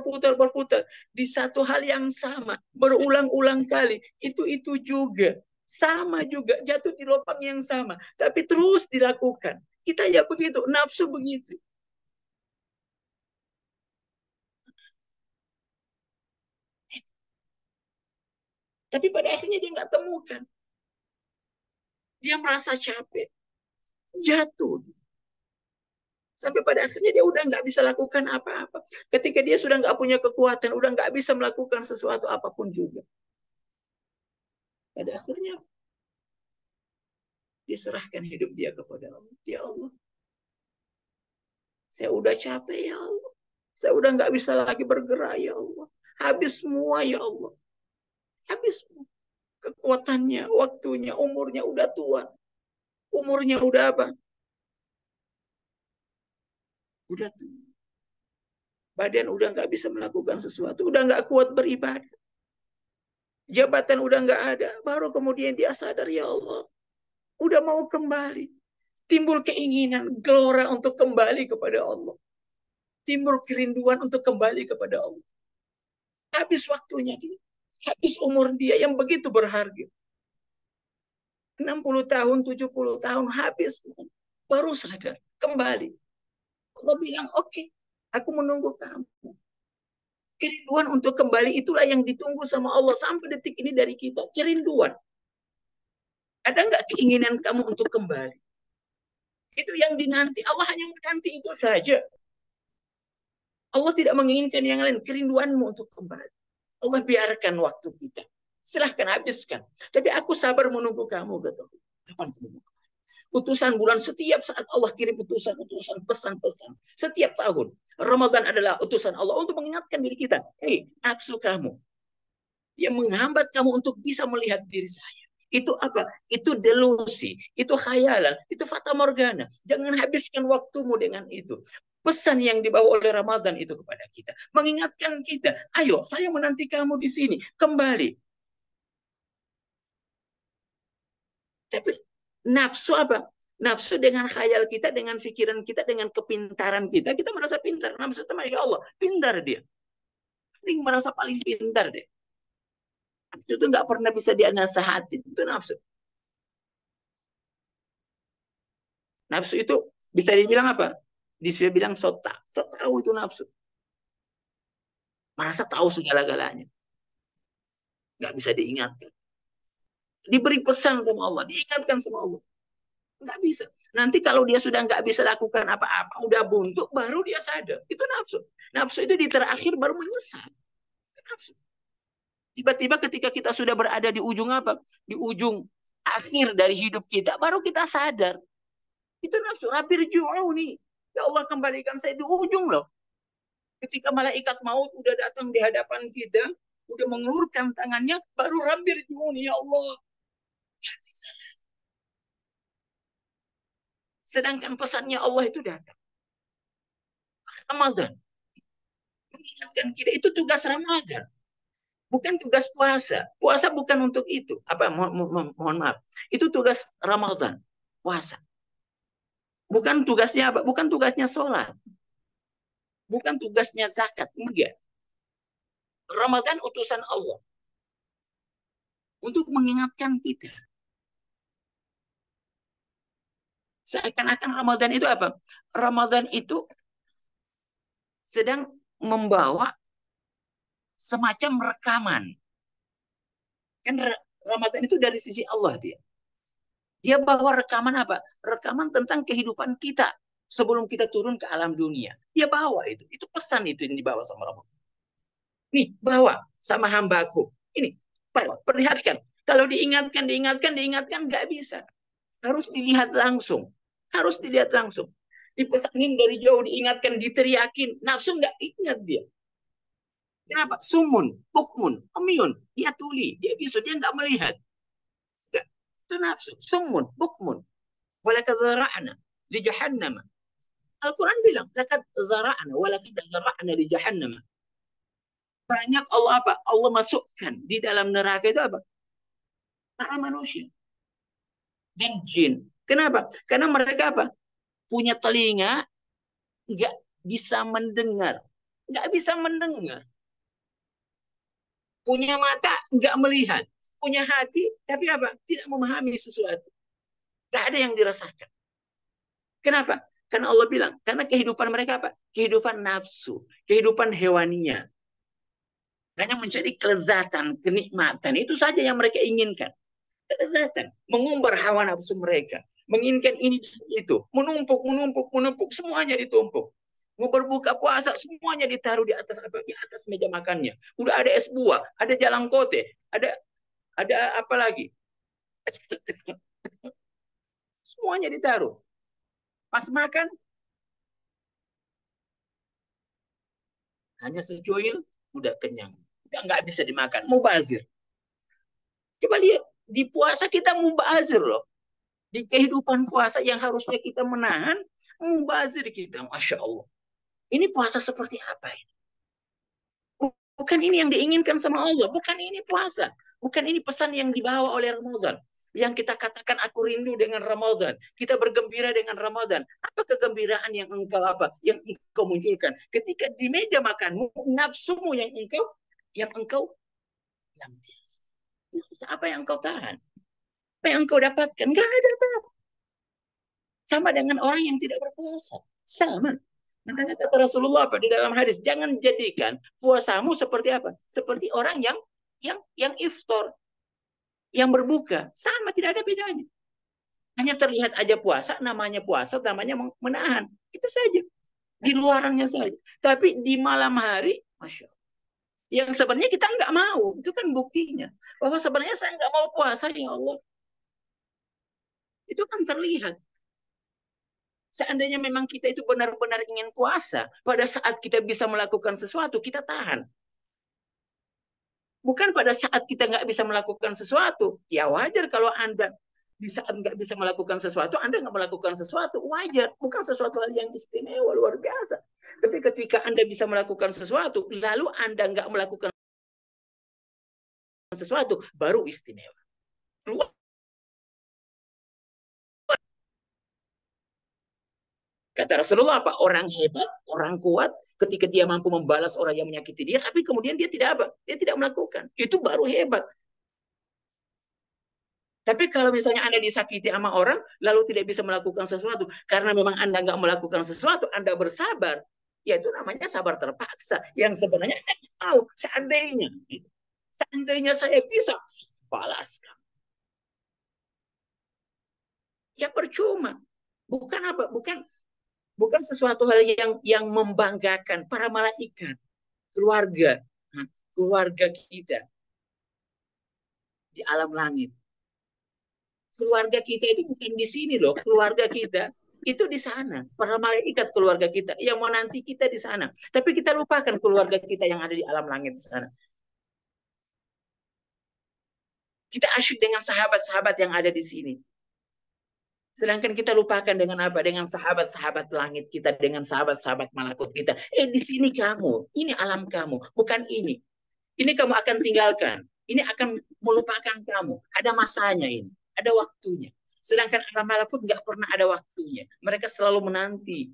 Di satu hal yang sama. Berulang-ulang kali. Itu juga. Sama juga. Jatuh di lubang yang sama. Tapi terus dilakukan. Kita ya begitu. Nafsu begitu. Tapi pada akhirnya dia nggak temukan. Dia merasa capek. Jatuh. Sampai pada akhirnya dia udah nggak bisa lakukan apa-apa. Ketika dia sudah nggak punya kekuatan, udah nggak bisa melakukan sesuatu apapun juga. Pada akhirnya diserahkan hidup dia kepada Allah. Ya Allah, saya udah capek ya Allah. Saya udah nggak bisa lagi bergerak ya Allah. Habis semua ya Allah. Habis semua. Kekuatannya, waktunya, umurnya udah tua. Umurnya udah apa? Udah tua. Badan udah nggak bisa melakukan sesuatu. Udah nggak kuat beribadah. Jabatan udah nggak ada. Baru kemudian dia sadar, ya Allah. Udah mau kembali. Timbul keinginan, gelora untuk kembali kepada Allah. Timbul kerinduan untuk kembali kepada Allah. Habis waktunya dia. Habis umur dia yang begitu berharga. 60 tahun, 70 tahun habis. Baru sadar. Kembali. Allah bilang, oke, aku menunggu kamu. Kerinduan untuk kembali itulah yang ditunggu sama Allah sampai detik ini dari kita. Kerinduan. Ada nggak keinginan kamu untuk kembali? Itu yang dinanti. Allah hanya menanti itu saja. Allah tidak menginginkan yang lain. Kerinduanmu untuk kembali. Allah biarkan waktu kita. Silahkan habiskan. Tapi aku sabar menunggu kamu. Kata. Kapan kamu? Utusan bulan setiap saat Allah kirim utusan, pesan-pesan. Setiap tahun. Ramadan adalah utusan Allah untuk mengingatkan diri kita. Hei, nafsu kamu. Yang menghambat kamu untuk bisa melihat diri saya. Itu apa? Itu delusi, itu khayalan, itu fata morgana. Jangan habiskan waktumu dengan itu. Pesan yang dibawa oleh Ramadan itu kepada kita, mengingatkan kita, ayo saya menanti kamu di sini, kembali. Tapi nafsu apa? Nafsu dengan khayal kita, dengan pikiran kita, dengan kepintaran kita, kita merasa pintar. Nafsu itu Masya Allah, pintar dia. Paling merasa paling pintar deh. Nafsu itu nggak pernah bisa dinasehati. Itu nafsu. Nafsu itu bisa dibilang apa? Bisa bilang sota. So tahu itu nafsu. Merasa tahu segala-galanya. Nggak bisa diingatkan. Diberi pesan sama Allah. Diingatkan sama Allah. Nggak bisa. Nanti kalau dia sudah nggak bisa lakukan apa-apa, udah buntu, baru dia sadar. Itu nafsu. Nafsu itu di terakhir baru menyesal. Itu nafsu. Tiba-tiba ketika kita sudah berada di ujung apa? Di ujung akhir dari hidup kita, baru kita sadar. Itu nafsu. Rabir nih. Ya Allah kembalikan saya di ujung loh. Ketika malaikat maut udah datang di hadapan kita, udah mengulurkan tangannya, baru Rabbir nih ya Allah. Sedangkan pesannya Allah itu datang. Ramadan. Mengingatkan kita, itu tugas Ramadan. Bukan tugas puasa. Puasa bukan untuk itu. Apa? Mohon maaf. Itu tugas Ramadan. Puasa. Bukan tugasnya apa? Bukan tugasnya sholat. Bukan tugasnya zakat. Enggak. Ramadan utusan Allah. Untuk mengingatkan kita. Seakan-akan Ramadan itu apa? Ramadan itu sedang membawa semacam rekaman. Kan Ramadan itu dari sisi Allah dia. Dia bawa rekaman apa? Rekaman tentang kehidupan kita sebelum kita turun ke alam dunia. Dia bawa itu. Itu pesan itu yang dibawa sama Ramadan. Nih, bawa sama hambaku. Ini, perlihatkan. Kalau diingatkan, nggak bisa. Harus dilihat langsung. Harus dilihat langsung. Dipesanin dari jauh, diingatkan, diteriakin. Nafsu nggak ingat dia. Kenapa? Sumun, bukmun, umyun. Dia tuli, dia bisu, dia nggak melihat. Nggak. Itu nafsu. Sumun, bukmun. Walakad zara'na di jahannam. Al-Quran bilang, lakad zara'na, walakad zara'na di jahannam. Banyak Allah apa? Allah masukkan di dalam neraka itu apa? Para manusia dan jin. Kenapa? Karena mereka apa? Punya telinga, nggak bisa mendengar. Nggak bisa mendengar. Punya mata, nggak melihat. Punya hati, tapi apa? Tidak memahami sesuatu. Nggak ada yang dirasakan. Kenapa? Karena Allah bilang, karena kehidupan mereka apa? Kehidupan nafsu, kehidupan hewaninya. Hanya mencari kelezatan, kenikmatan. Itu saja yang mereka inginkan. Kelezatan, mengumbar hawa nafsu mereka. Menginginkan ini itu. Menumpuk, menumpuk, menumpuk. Semuanya ditumpuk. Mau berbuka puasa, semuanya ditaruh di atas apa? Di atas meja makannya. Udah ada es buah, ada jalan kote, ada apa lagi? Semuanya ditaruh. Pas makan, hanya secuil, udah kenyang. Udah nggak bisa dimakan. Mubazir. Coba lihat, di puasa kita mubazir loh. Di kehidupan puasa yang harusnya kita menahan, mubazir kita. Masya Allah. Ini puasa seperti apa ini? Bukan ini yang diinginkan sama Allah. Bukan ini puasa. Bukan ini pesan yang dibawa oleh Ramadan. Yang kita katakan aku rindu dengan Ramadan. Kita bergembira dengan Ramadan. Apa kegembiraan yang engkau apa? Yang engkau munculkan. Ketika di meja makanmu, nafsumu yang engkau lampias. Apa yang engkau tahan? Apa yang engkau dapatkan? Enggak ada apa-apa. Sama dengan orang yang tidak berpuasa. Sama. Makanya kata Rasulullah apa di dalam hadis, jangan jadikan puasamu seperti apa? Seperti orang yang iftar, yang berbuka, sama tidak ada bedanya. Hanya terlihat aja puasa, namanya menahan. Itu saja. Di luarannya saja. Tapi di malam hari, Masya Allah. Yang sebenarnya kita nggak mau. Itu kan buktinya. Bahwa sebenarnya saya nggak mau puasa, ya Allah. Itu kan terlihat. Seandainya memang kita itu benar-benar ingin puasa, pada saat kita bisa melakukan sesuatu, kita tahan. Bukan pada saat kita nggak bisa melakukan sesuatu. Ya wajar kalau Anda di saat nggak bisa melakukan sesuatu, Anda nggak melakukan sesuatu. Wajar. Bukan sesuatu hal yang istimewa, luar biasa. Tapi ketika Anda bisa melakukan sesuatu, lalu Anda nggak melakukan sesuatu, baru istimewa. Luar. Kata Rasulullah apa? Orang hebat, orang kuat, ketika dia mampu membalas orang yang menyakiti dia, tapi kemudian dia tidak apa? Dia tidak melakukan. Itu baru hebat. Tapi kalau misalnya Anda disakiti sama orang, lalu tidak bisa melakukan sesuatu, karena memang Anda nggak melakukan sesuatu, Anda bersabar, ya itu namanya sabar terpaksa. Yang sebenarnya Anda tahu, seandainya saya bisa balas, ya percuma. Bukan apa? Bukan sesuatu hal yang membanggakan para malaikat, keluarga, keluarga kita di alam langit. Keluarga kita itu bukan di sini loh, keluarga kita itu di sana. Para malaikat keluarga kita yang mau nanti kita di sana. Tapi kita lupakan keluarga kita yang ada di alam langit di sana. Kita asyik dengan sahabat-sahabat yang ada di sini. Sedangkan kita lupakan dengan apa? Dengan sahabat-sahabat langit kita, dengan sahabat-sahabat malakut kita. Di sini kamu, ini alam kamu, bukan ini. Ini kamu akan tinggalkan. Ini akan melupakan kamu. Ada masanya ini. Ada waktunya. Sedangkan alam malakut nggak pernah ada waktunya. Mereka selalu menanti.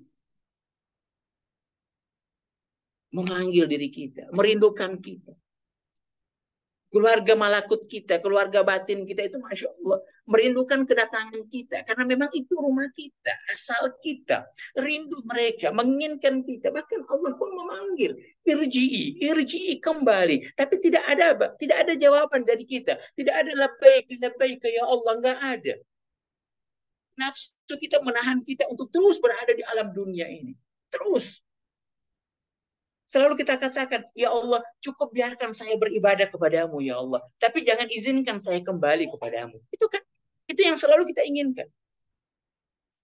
Memanggil diri kita. Merindukan kita. Keluarga malakut kita, keluarga batin kita itu Masya Allah. Merindukan kedatangan kita. Karena memang itu rumah kita. Asal kita. Rindu mereka. Menginginkan kita. Bahkan Allah pun memanggil. Irji'i. Irji'i kembali. Tapi tidak ada apa? Tidak ada jawaban dari kita. Tidak ada labbaik. Labbaik ya Allah. Nggak ada. Nafsu kita menahan kita untuk terus berada di alam dunia ini. Terus. Selalu kita katakan, ya Allah, cukup biarkan saya beribadah kepadamu, ya Allah. Tapi jangan izinkan saya kembali kepadamu. Itu kan, itu yang selalu kita inginkan.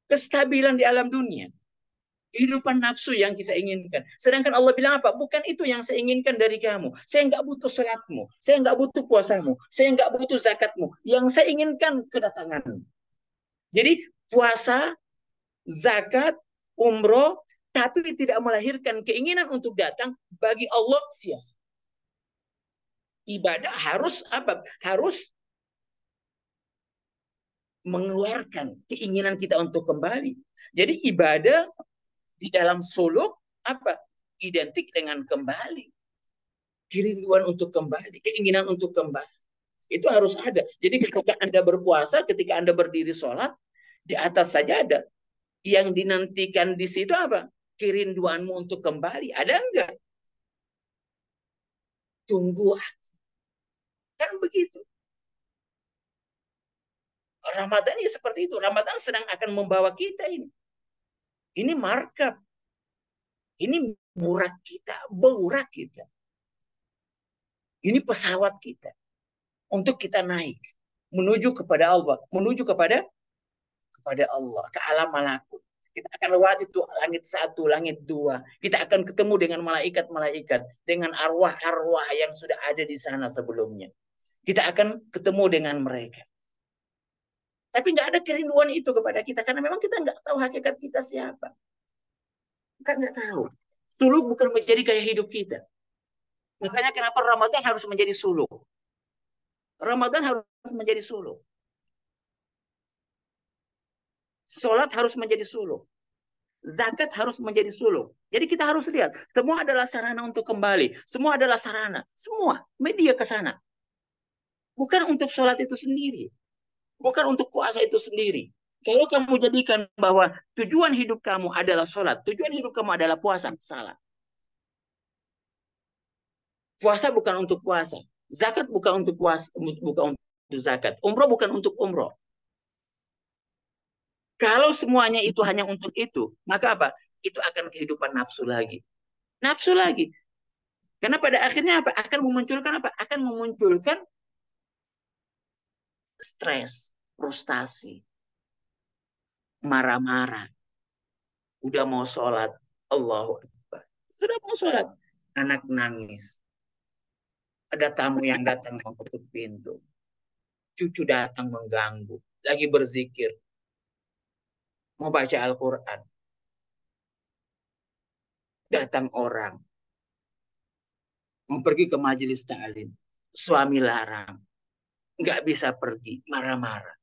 Kestabilan di alam dunia. Kehidupan nafsu yang kita inginkan. Sedangkan Allah bilang apa? Bukan itu yang saya inginkan dari kamu. Saya nggak butuh salatmu. Saya nggak butuh puasamu. Saya nggak butuh zakatmu. Yang saya inginkan kedatanganmu. Jadi puasa, zakat, umroh, tapi tidak melahirkan keinginan untuk datang, bagi Allah sia-sia. Ibadah harus apa? Harus mengeluarkan keinginan kita untuk kembali. Jadi ibadah di dalam suluk apa? Identik dengan kembali. Kerinduan untuk kembali, keinginan untuk kembali. Itu harus ada. Jadi ketika Anda berpuasa, ketika Anda berdiri sholat, di atas saja ada. Yang dinantikan di situ apa? Kerinduanmu untuk kembali. Ada enggak? Tunggu. Kan begitu. Ramadan ya seperti itu. Ramadan sedang akan membawa kita ini. Ini markab. Ini burak kita, burak kita. Ini pesawat kita. Untuk kita naik. Menuju kepada Allah. Menuju kepada Allah. Ke alam malakut. Kita akan lewati itu langit 1, langit 2. Kita akan ketemu dengan malaikat-malaikat. Dengan arwah-arwah yang sudah ada di sana sebelumnya. Kita akan ketemu dengan mereka. Tapi nggak ada kerinduan itu kepada kita. Karena memang kita nggak tahu hakikat kita siapa. Kita nggak tahu. Suluk bukan menjadi gaya hidup kita. Makanya kenapa Ramadan harus menjadi suluk. Ramadan harus menjadi suluk. Sholat harus menjadi suluk. Zakat harus menjadi suluk. Jadi kita harus lihat. Semua adalah sarana untuk kembali. Semua adalah sarana. Semua. Media ke sana. Bukan untuk sholat itu sendiri. Bukan untuk puasa itu sendiri. Kalau kamu jadikan bahwa tujuan hidup kamu adalah sholat, tujuan hidup kamu adalah puasa, salah. Puasa bukan untuk puasa, zakat bukan untuk puasa, bukan untuk zakat, umroh bukan untuk umroh. Kalau semuanya itu hanya untuk itu, maka apa? Itu akan kehidupan nafsu lagi, nafsu lagi. Karena pada akhirnya apa? Akan memunculkan apa? Akan memunculkan stres, frustasi, marah-marah. Udah mau sholat, Allahu Akbar. Sudah mau sholat, anak nangis. Ada tamu yang datang mengetuk pintu. Cucu datang mengganggu. Lagi berzikir. Mau baca Al-Quran. Datang orang. Mau pergi ke majelis ta'lim. Suami larang. Nggak bisa pergi. Marah-marah.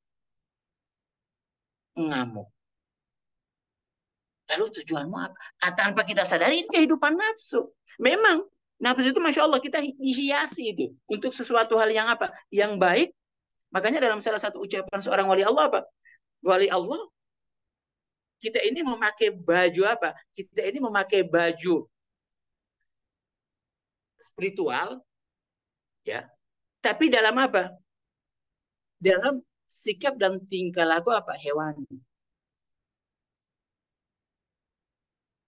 Ngamuk. Lalu tujuanmu apa? Tanpa kita sadari kehidupan nafsu. Memang nafsu itu Masya Allah kita dihiasi itu. Untuk sesuatu hal yang apa? Yang baik. Makanya dalam salah satu ucapan seorang wali Allah apa? Wali Allah, kita ini memakai baju apa? Kita ini memakai baju spiritual, ya. Tapi dalam apa? Dalam sikap dan tingkah laku apa? Hewani.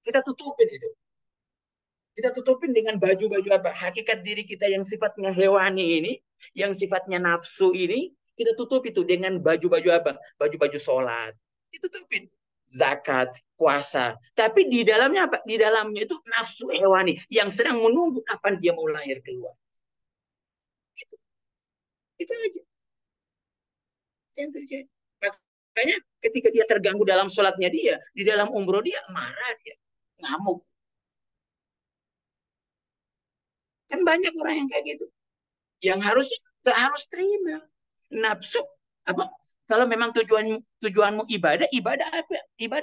Kita tutupin itu. Kita tutupin dengan baju-baju apa? Hakikat diri kita yang sifatnya hewani ini, yang sifatnya nafsu ini, kita tutup itu dengan baju-baju apa? Baju-baju sholat. Ditutupin. Zakat, puasa. Tapi di dalamnya apa? Di dalamnya itu nafsu hewani yang sedang menunggu kapan dia mau lahir keluar. Itu, itu aja yang terjadi. Makanya ketika dia terganggu dalam sholatnya dia, di dalam umroh dia marah dia, ngamuk. Kan banyak orang yang kayak gitu. Yang harusnya nggak harus terima nafsu apa kalau memang tujuanmu ibadah ibadah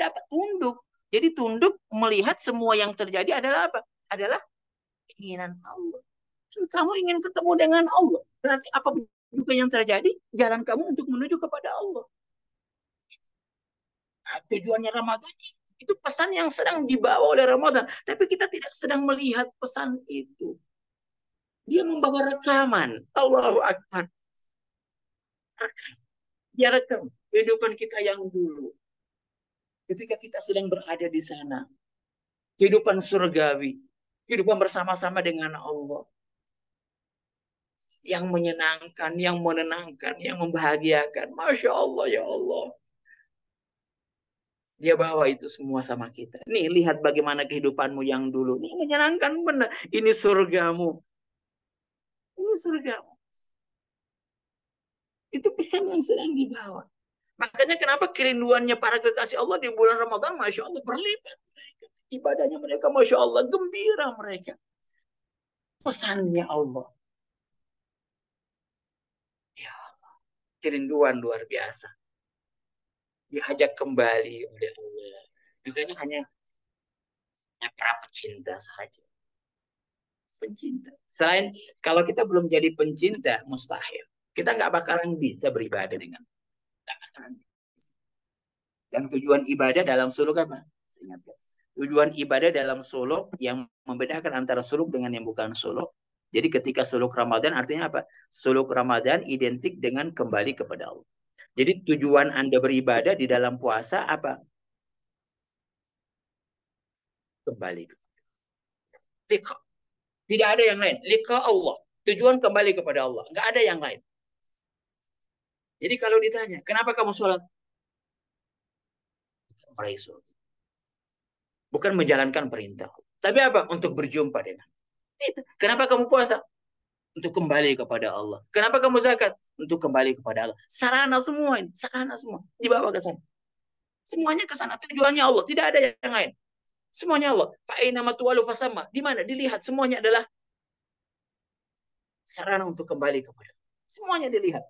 apa tunduk, jadi tunduk melihat semua yang terjadi adalah apa, adalah keinginan Allah. Kamu ingin ketemu dengan Allah, berarti apa juga yang terjadi jalan kamu untuk menuju kepada Allah. Nah, tujuannya Ramadan itu pesan yang sedang dibawa oleh Ramadan, tapi kita tidak sedang melihat pesan itu. Dia membawa rekaman. Allahu Akbar. Dia rekam kehidupan kita yang dulu. Ketika kita sedang berada di sana. Kehidupan surgawi. Kehidupan bersama-sama dengan Allah. Yang menyenangkan, yang menenangkan, yang membahagiakan. Masya Allah, ya Allah. Dia bawa itu semua sama kita. Nih, lihat bagaimana kehidupanmu yang dulu. Ini menyenangkan benar. Ini surgamu. Ini surgamu. Itu pesan yang sedang dibawa. Makanya kenapa kerinduannya para kekasih Allah di bulan Ramadan, Masya Allah, berlipat. Ibadahnya mereka, Masya Allah, gembira mereka. Pesannya Allah. Ya, kerinduan luar biasa. Diajak kembali oleh Allah. Makanya hanya para pecinta saja. Pencinta. Selain, kalau kita belum jadi pencinta, mustahil. Kita nggak bakalan bisa beribadah dengan. Nggak bakalan bisa. Dan tujuan ibadah dalam suluk apa? Ingatkan. Tujuan ibadah dalam suluk yang membedakan antara suluk dengan yang bukan suluk. Jadi ketika suluk Ramadan artinya apa? Suluk Ramadan identik dengan kembali kepada Allah. Jadi tujuan Anda beribadah di dalam puasa apa? Kembali. Liqa. Tidak ada yang lain. Liqa Allah. Tujuan kembali kepada Allah. Nggak ada yang lain. Jadi kalau ditanya, kenapa kamu sholat? Meraih surga. Bukan menjalankan perintah. Tapi apa? Untuk berjumpa dengan. Itu. Kenapa kamu puasa? Untuk kembali kepada Allah. Kenapa kamu zakat? Untuk kembali kepada Allah. Sarana semua ini. Sarana semua. Dibawa ke sana. Semuanya ke sana. Tujuannya Allah. Tidak ada yang lain. Semuanya Allah. Fa'ina matuwalu fasama. Di mana? Dilihat. Semuanya adalah sarana untuk kembali kepada Allah. Semuanya dilihat.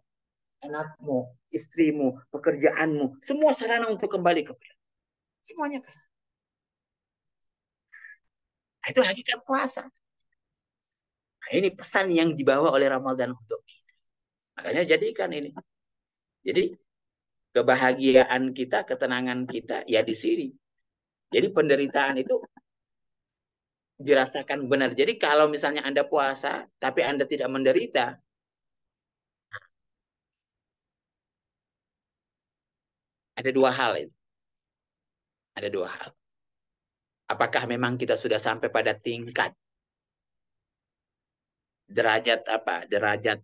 Anakmu, istrimu, pekerjaanmu. Semua sarana untuk kembali kepada Allah. Semuanya ke sana. Nah, itu hakikat puasa. Nah, ini pesan yang dibawa oleh Ramadan untuk kita. Makanya jadikan ini. Jadi kebahagiaan kita, ketenangan kita ya di sini. Jadi penderitaan itu dirasakan benar. Jadi kalau misalnya Anda puasa tapi Anda tidak menderita, ada dua hal itu. Ada dua hal. Apakah memang kita sudah sampai pada tingkat derajat apa? Derajat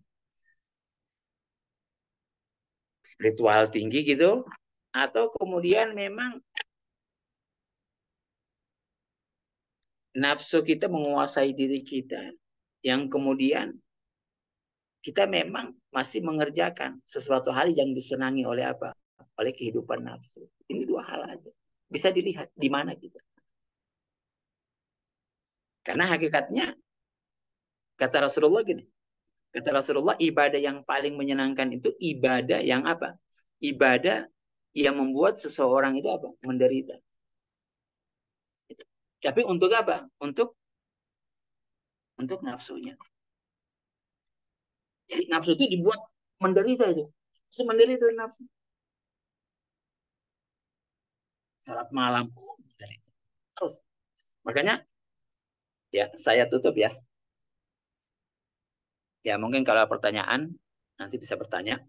spiritual tinggi gitu, atau kemudian memang nafsu kita menguasai diri kita yang kemudian kita memang masih mengerjakan sesuatu hal yang disenangi oleh apa? Oleh kehidupan nafsu. Ini dua hal aja. Bisa dilihat di mana kita. Karena hakikatnya, kata Rasulullah gini, kata Rasulullah, ibadah yang paling menyenangkan itu ibadah yang apa? Ibadah yang membuat seseorang itu apa? Menderita. Tapi untuk apa? Untuk nafsunya. Jadi nafsu itu dibuat menderita itu. Menderita nafsu. Salat malam. Terus. Makanya ya saya tutup ya. Ya mungkin kalau pertanyaan nanti bisa bertanya.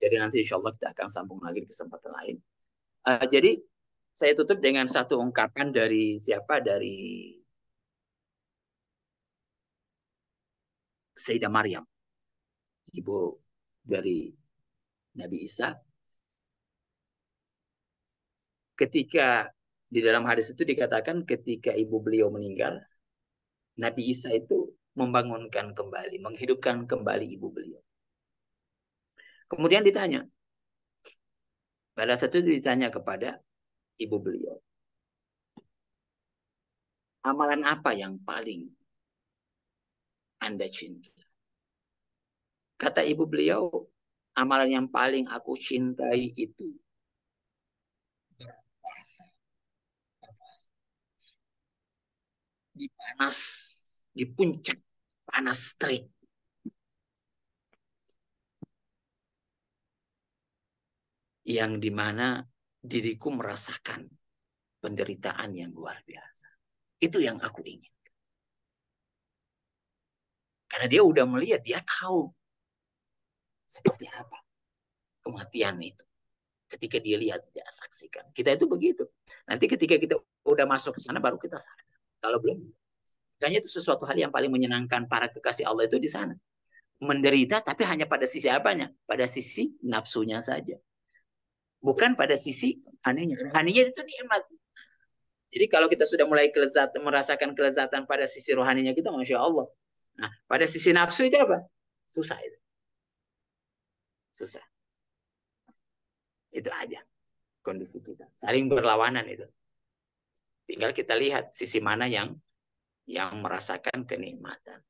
Jadi nanti insya Allah kita akan sambung lagi di kesempatan lain. Jadi saya tutup dengan satu ungkapan dari siapa? Dari Sayyidah Maryam, ibu dari Nabi Isa. Ketika di dalam hadis itu dikatakan ketika ibu beliau meninggal, Nabi Isa itu membangunkan kembali, menghidupkan kembali ibu beliau. Kemudian ditanya, pada satu ditanya kepada ibu beliau, amalan apa yang paling Anda cinta? Kata ibu beliau, amalan yang paling aku cintai itu berpuasa. Di panas, di puncak panas terik. Yang dimana diriku merasakan penderitaan yang luar biasa. Itu yang aku ingin. Karena dia udah melihat, dia tahu seperti apa kematian itu. Ketika dia lihat, dia saksikan. Kita itu begitu. Nanti ketika kita udah masuk ke sana, baru kita sadar. Kalau belum, makanya itu sesuatu hal yang paling menyenangkan para kekasih Allah itu di sana. Menderita, tapi hanya pada sisi apanya? Pada sisi nafsunya saja. Bukan pada sisi rohaninya. Rohaninya itu nikmat. Jadi kalau kita sudah mulai merasakan kelezatan pada sisi rohaninya kita, Masya Allah. Nah, pada sisi nafsu itu apa? Susah itu. Susah. Itu aja kondisi kita. Saling berlawanan itu. Tinggal kita lihat sisi mana yang merasakan kenikmatan.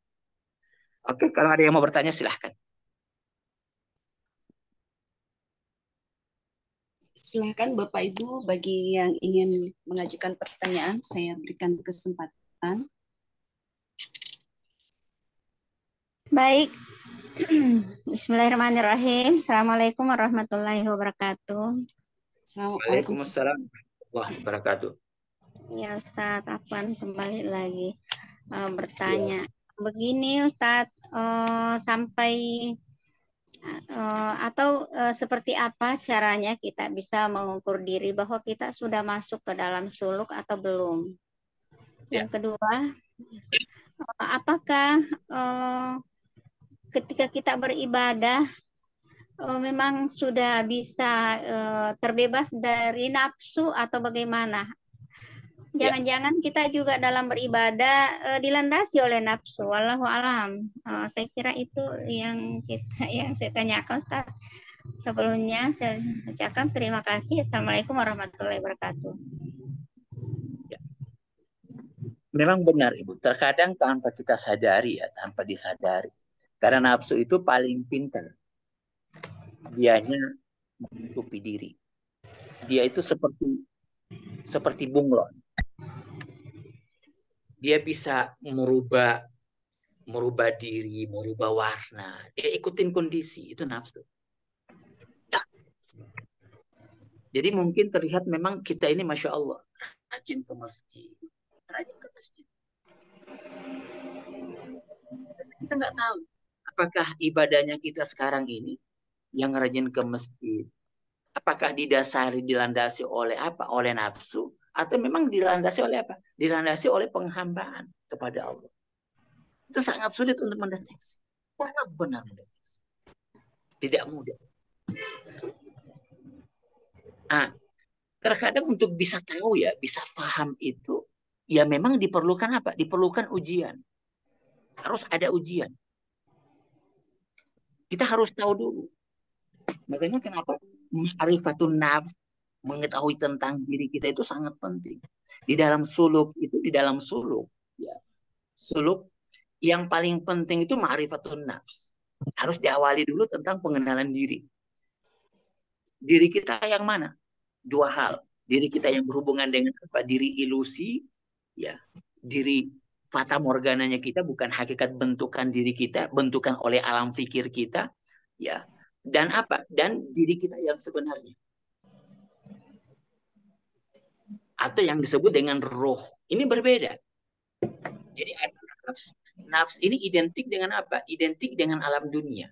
Oke, kalau ada yang mau bertanya silahkan. Silahkan Bapak Ibu, bagi yang ingin mengajukan pertanyaan, saya berikan kesempatan. Baik. Bismillahirrahmanirrahim. Assalamualaikum warahmatullahi wabarakatuh. Waalaikumsalam warahmatullahi wabarakatuh. Ya Ustadz, Afwan kembali lagi bertanya. Ya. Begini Ustadz, sampai seperti apa caranya kita bisa mengukur diri bahwa kita sudah masuk ke dalam suluk atau belum? Yang kedua, apakah ketika kita beribadah memang sudah bisa terbebas dari nafsu atau bagaimana? Jangan-jangan kita juga dalam beribadah dilandasi oleh nafsu. Wallahu alam. Saya kira itu yang saya tanyakan Ustaz. Sebelumnya saya ucapkan terima kasih. Assalamualaikum warahmatullahi wabarakatuh. Memang benar Ibu, terkadang tanpa kita sadari ya, tanpa disadari. Karena nafsu itu paling pintar. Dianya menutupi diri. Dia itu seperti bunglon. Dia bisa merubah diri, merubah warna. Dia ikutin kondisi, itu nafsu. Jadi mungkin terlihat memang kita ini Masya Allah, rajin ke masjid. Kita nggak tahu apakah ibadahnya kita sekarang ini yang rajin ke masjid, apakah dilandasi oleh apa? Oleh nafsu atau memang dilandasi oleh apa? Dilandasi oleh penghambaan kepada Allah. Itu sangat sulit untuk mendeteksi. Benar mendeteksi. Tidak mudah. Terkadang untuk bisa tahu ya, bisa paham itu, ya memang diperlukan apa? Diperlukan ujian. Harus ada ujian. Kita harus tahu dulu. Makanya kenapa ma'rifatun nafs, mengetahui tentang diri kita itu sangat penting. Di dalam suluk itu, di dalam suluk, ya, suluk yang paling penting itu ma'rifatun nafs. Harus diawali dulu tentang pengenalan diri. Diri kita yang mana? Dua hal. Diri kita yang berhubungan dengan apa? Diri ilusi, ya, diri fata morgananya kita, bukan hakikat bentukan diri kita, bentukan oleh alam fikir kita, ya. Dan apa? Dan diri kita yang sebenarnya. Atau yang disebut dengan roh. Ini berbeda. Jadi ada nafs. Nafs ini identik dengan apa? Identik dengan alam dunia.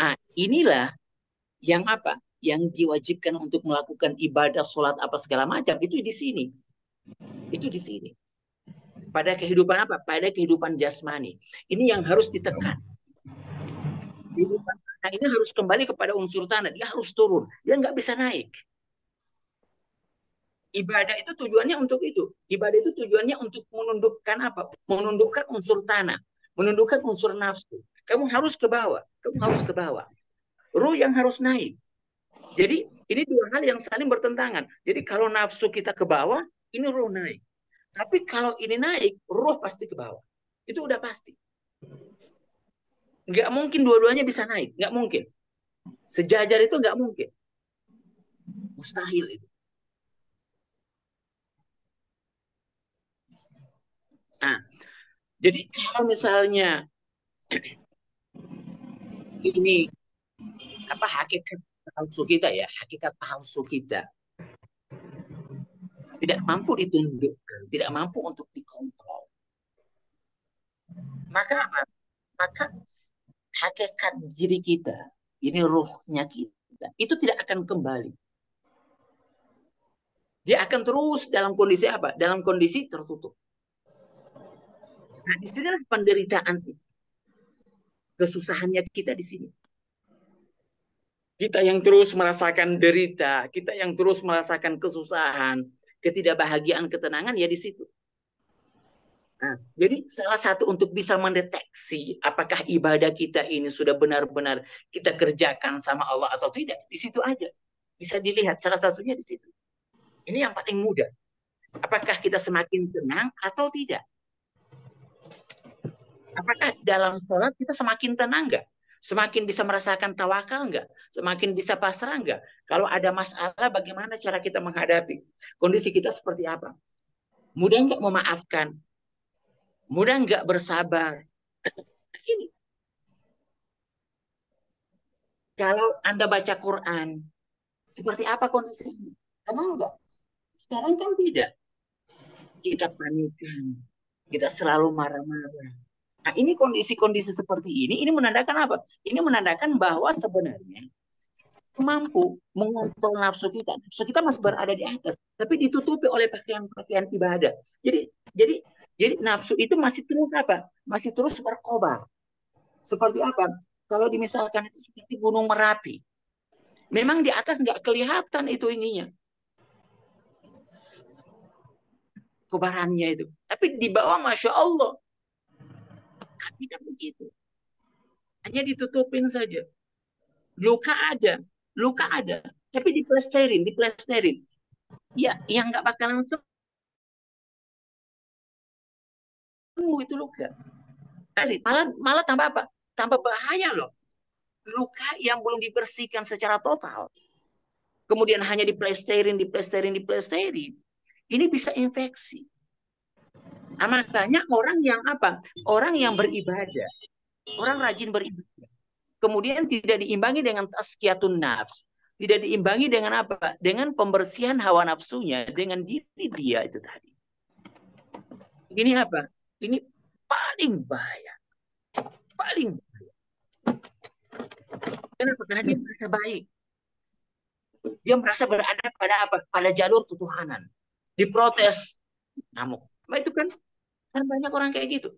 Ah, inilah yang apa? Yang diwajibkan untuk melakukan ibadah, sholat, apa segala macam. Itu di sini. Itu di sini. Pada kehidupan apa? Pada kehidupan jasmani. Ini yang harus ditekan. Kehidupan tanah ini harus kembali kepada unsur tanah. Dia harus turun. Dia nggak bisa naik. Ibadah itu tujuannya untuk itu. Ibadah itu tujuannya untuk menundukkan apa? Menundukkan unsur tanah. Menundukkan unsur nafsu. Kamu harus ke bawah. Kamu harus ke bawah. Ruh yang harus naik. Jadi ini dua hal yang saling bertentangan. Jadi kalau nafsu kita ke bawah, ini ruh naik. Tapi kalau ini naik, ruh pasti ke bawah. Itu udah pasti. Nggak mungkin dua-duanya bisa naik. Nggak mungkin. Sejajar itu nggak mungkin. Mustahil itu. Nah, jadi kalau misalnya ini apa hakikat palsu kita ya, hakikat palsu kita tidak mampu ditundukkan, tidak mampu untuk dikontrol. Maka apa? Maka hakikat diri kita, ini ruhnya kita, itu tidak akan kembali. Dia akan terus dalam kondisi apa? Dalam kondisi tertutup. Nah, di sinilah penderitaan itu. Kesusahannya kita di sini. Kita yang terus merasakan derita, kita yang terus merasakan kesusahan, ketidakbahagiaan, ketenangan, ya di situ. Nah, jadi salah satu untuk bisa mendeteksi apakah ibadah kita ini sudah benar-benar kita kerjakan sama Allah atau tidak, di situ aja. Bisa dilihat, salah satunya di situ. Ini yang paling mudah. Apakah kita semakin tenang atau tidak? Apakah dalam sholat kita semakin tenang nggak? Semakin bisa merasakan tawakal nggak? Semakin bisa pasrah nggak? Kalau ada masalah, bagaimana cara kita menghadapi? Kondisi kita seperti apa? Mudah nggak memaafkan? Mudah nggak bersabar? Ini. Kalau Anda baca Quran, seperti apa kondisinya? Tenang nggak? Sekarang kan tidak. Kita panikan. Kita selalu marah-marah. Nah, ini kondisi-kondisi seperti ini menandakan apa? Ini menandakan bahwa sebenarnya mampu mengontrol nafsu kita. Nafsu kita masih berada di atas, tapi ditutupi oleh pakaian-pakaian ibadah. Jadi nafsu itu masih terus apa? Masih terus berkobar. Seperti apa? Kalau dimisalkan itu seperti gunung Merapi. Memang di atas nggak kelihatan itu ininya. Kobarannya itu. Tapi di bawah Masya Allah. Tidak begitu. Hanya ditutupin saja. Luka ada. Tapi diplesterin. Ya, yang nggak bakalan sembuh itu luka. Malah tambah apa? Tambah bahaya loh. Luka yang belum dibersihkan secara total. Kemudian hanya diplesterin. Ini bisa infeksi. Nah, makanya orang yang apa? Orang yang beribadah. Orang rajin beribadah. Kemudian tidak diimbangi dengan tazkiyatun nafs. Tidak diimbangi dengan apa? Dengan pembersihan hawa nafsunya. Dengan diri dia itu tadi. Ini apa? Ini paling bahaya. Paling bahaya. Kenapa? Karena dia merasa baik. Dia merasa berada pada apa? Pada jalur ketuhanan. Diprotes. Ngamuk. Nah, itu kan banyak orang kayak gitu.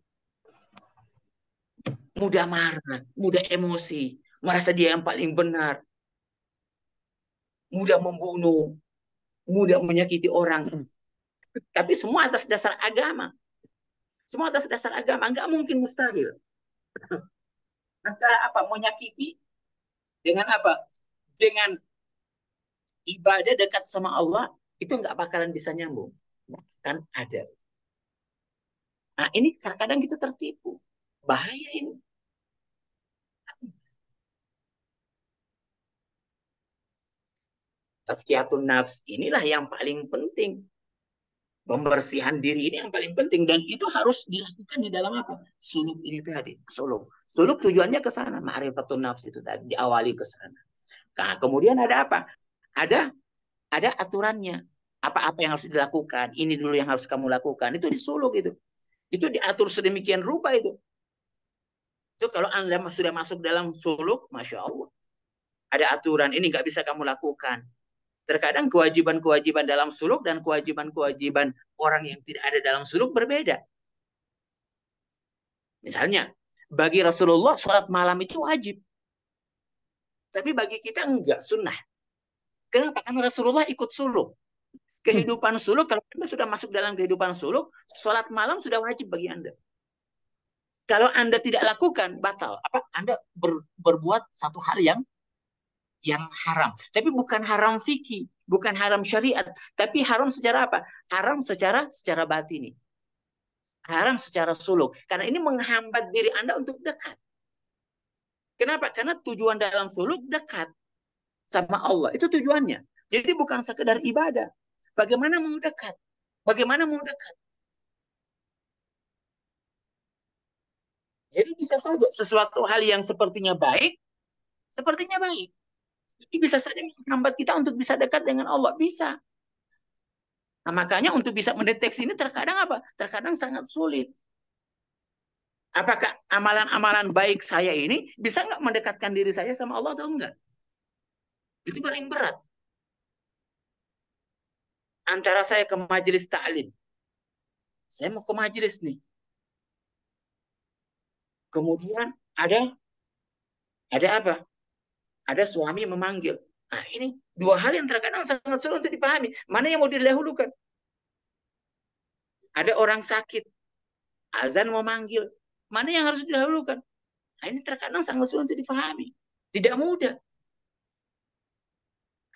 Mudah marah, mudah emosi, merasa dia yang paling benar, mudah membunuh, mudah menyakiti orang. Tapi semua atas dasar agama. Semua atas dasar agama. Nggak mungkin mustahil. Antara apa? Menyakiti dengan apa? Dengan ibadah dekat sama Allah, itu nggak bakalan bisa nyambung. Kan ada. Nah, ini kadang-kadang kita tertipu. Bahaya ini. Tazkiyatun nafs inilah yang paling penting. Pembersihan diri ini yang paling penting. Dan itu harus dilakukan di dalam apa? Suluk ini tadi. Suluk. Suluk tujuannya ke sana. Ma'rifatun nafs itu tadi. Diawali ke sana. Nah, kemudian ada apa? Ada aturannya. Apa-apa yang harus dilakukan. Ini dulu yang harus kamu lakukan. Itu disuluk itu. Itu diatur sedemikian rupa itu. Itu kalau Anda sudah masuk dalam suluk, Masya Allah. Ada aturan. Ini nggak bisa kamu lakukan. Terkadang kewajiban-kewajiban dalam suluk dan kewajiban-kewajiban orang yang tidak ada dalam suluk berbeda. Misalnya, bagi Rasulullah sholat malam itu wajib. Tapi bagi kita enggak, sunnah. Kenapa? Karena Rasulullah ikut suluk. Kehidupan suluk, kalau Anda sudah masuk dalam kehidupan suluk, sholat malam sudah wajib bagi Anda. Kalau Anda tidak lakukan, batal. Anda berbuat satu hal yang haram. Tapi bukan haram fikih, bukan haram syariat, tapi haram secara apa? Haram secara batini. Haram secara suluk. Karena ini menghambat diri Anda untuk dekat. Kenapa? Karena tujuan dalam suluk dekat sama Allah. Itu tujuannya. Jadi bukan sekedar ibadah. Bagaimana mau dekat? Bagaimana mau dekat? Jadi bisa saja sesuatu hal yang sepertinya baik. Jadi bisa saja menghambat kita untuk bisa dekat dengan Allah. Bisa. Nah, makanya untuk bisa mendeteksi ini terkadang apa? Terkadang sangat sulit. Apakah amalan-amalan baik saya ini bisa nggak mendekatkan diri saya sama Allah atau enggak? Itu paling berat. Antara saya ke majelis ta'lim. Saya mau ke majelis nih. Kemudian ada apa? Ada suami memanggil. Nah, ini dua hal yang terkadang sangat sulit untuk dipahami. Mana yang mau didahulukan? Ada orang sakit. Azan mau manggil. Mana yang harus didahulukan? Nah, ini terkadang sangat sulit untuk dipahami. Tidak mudah.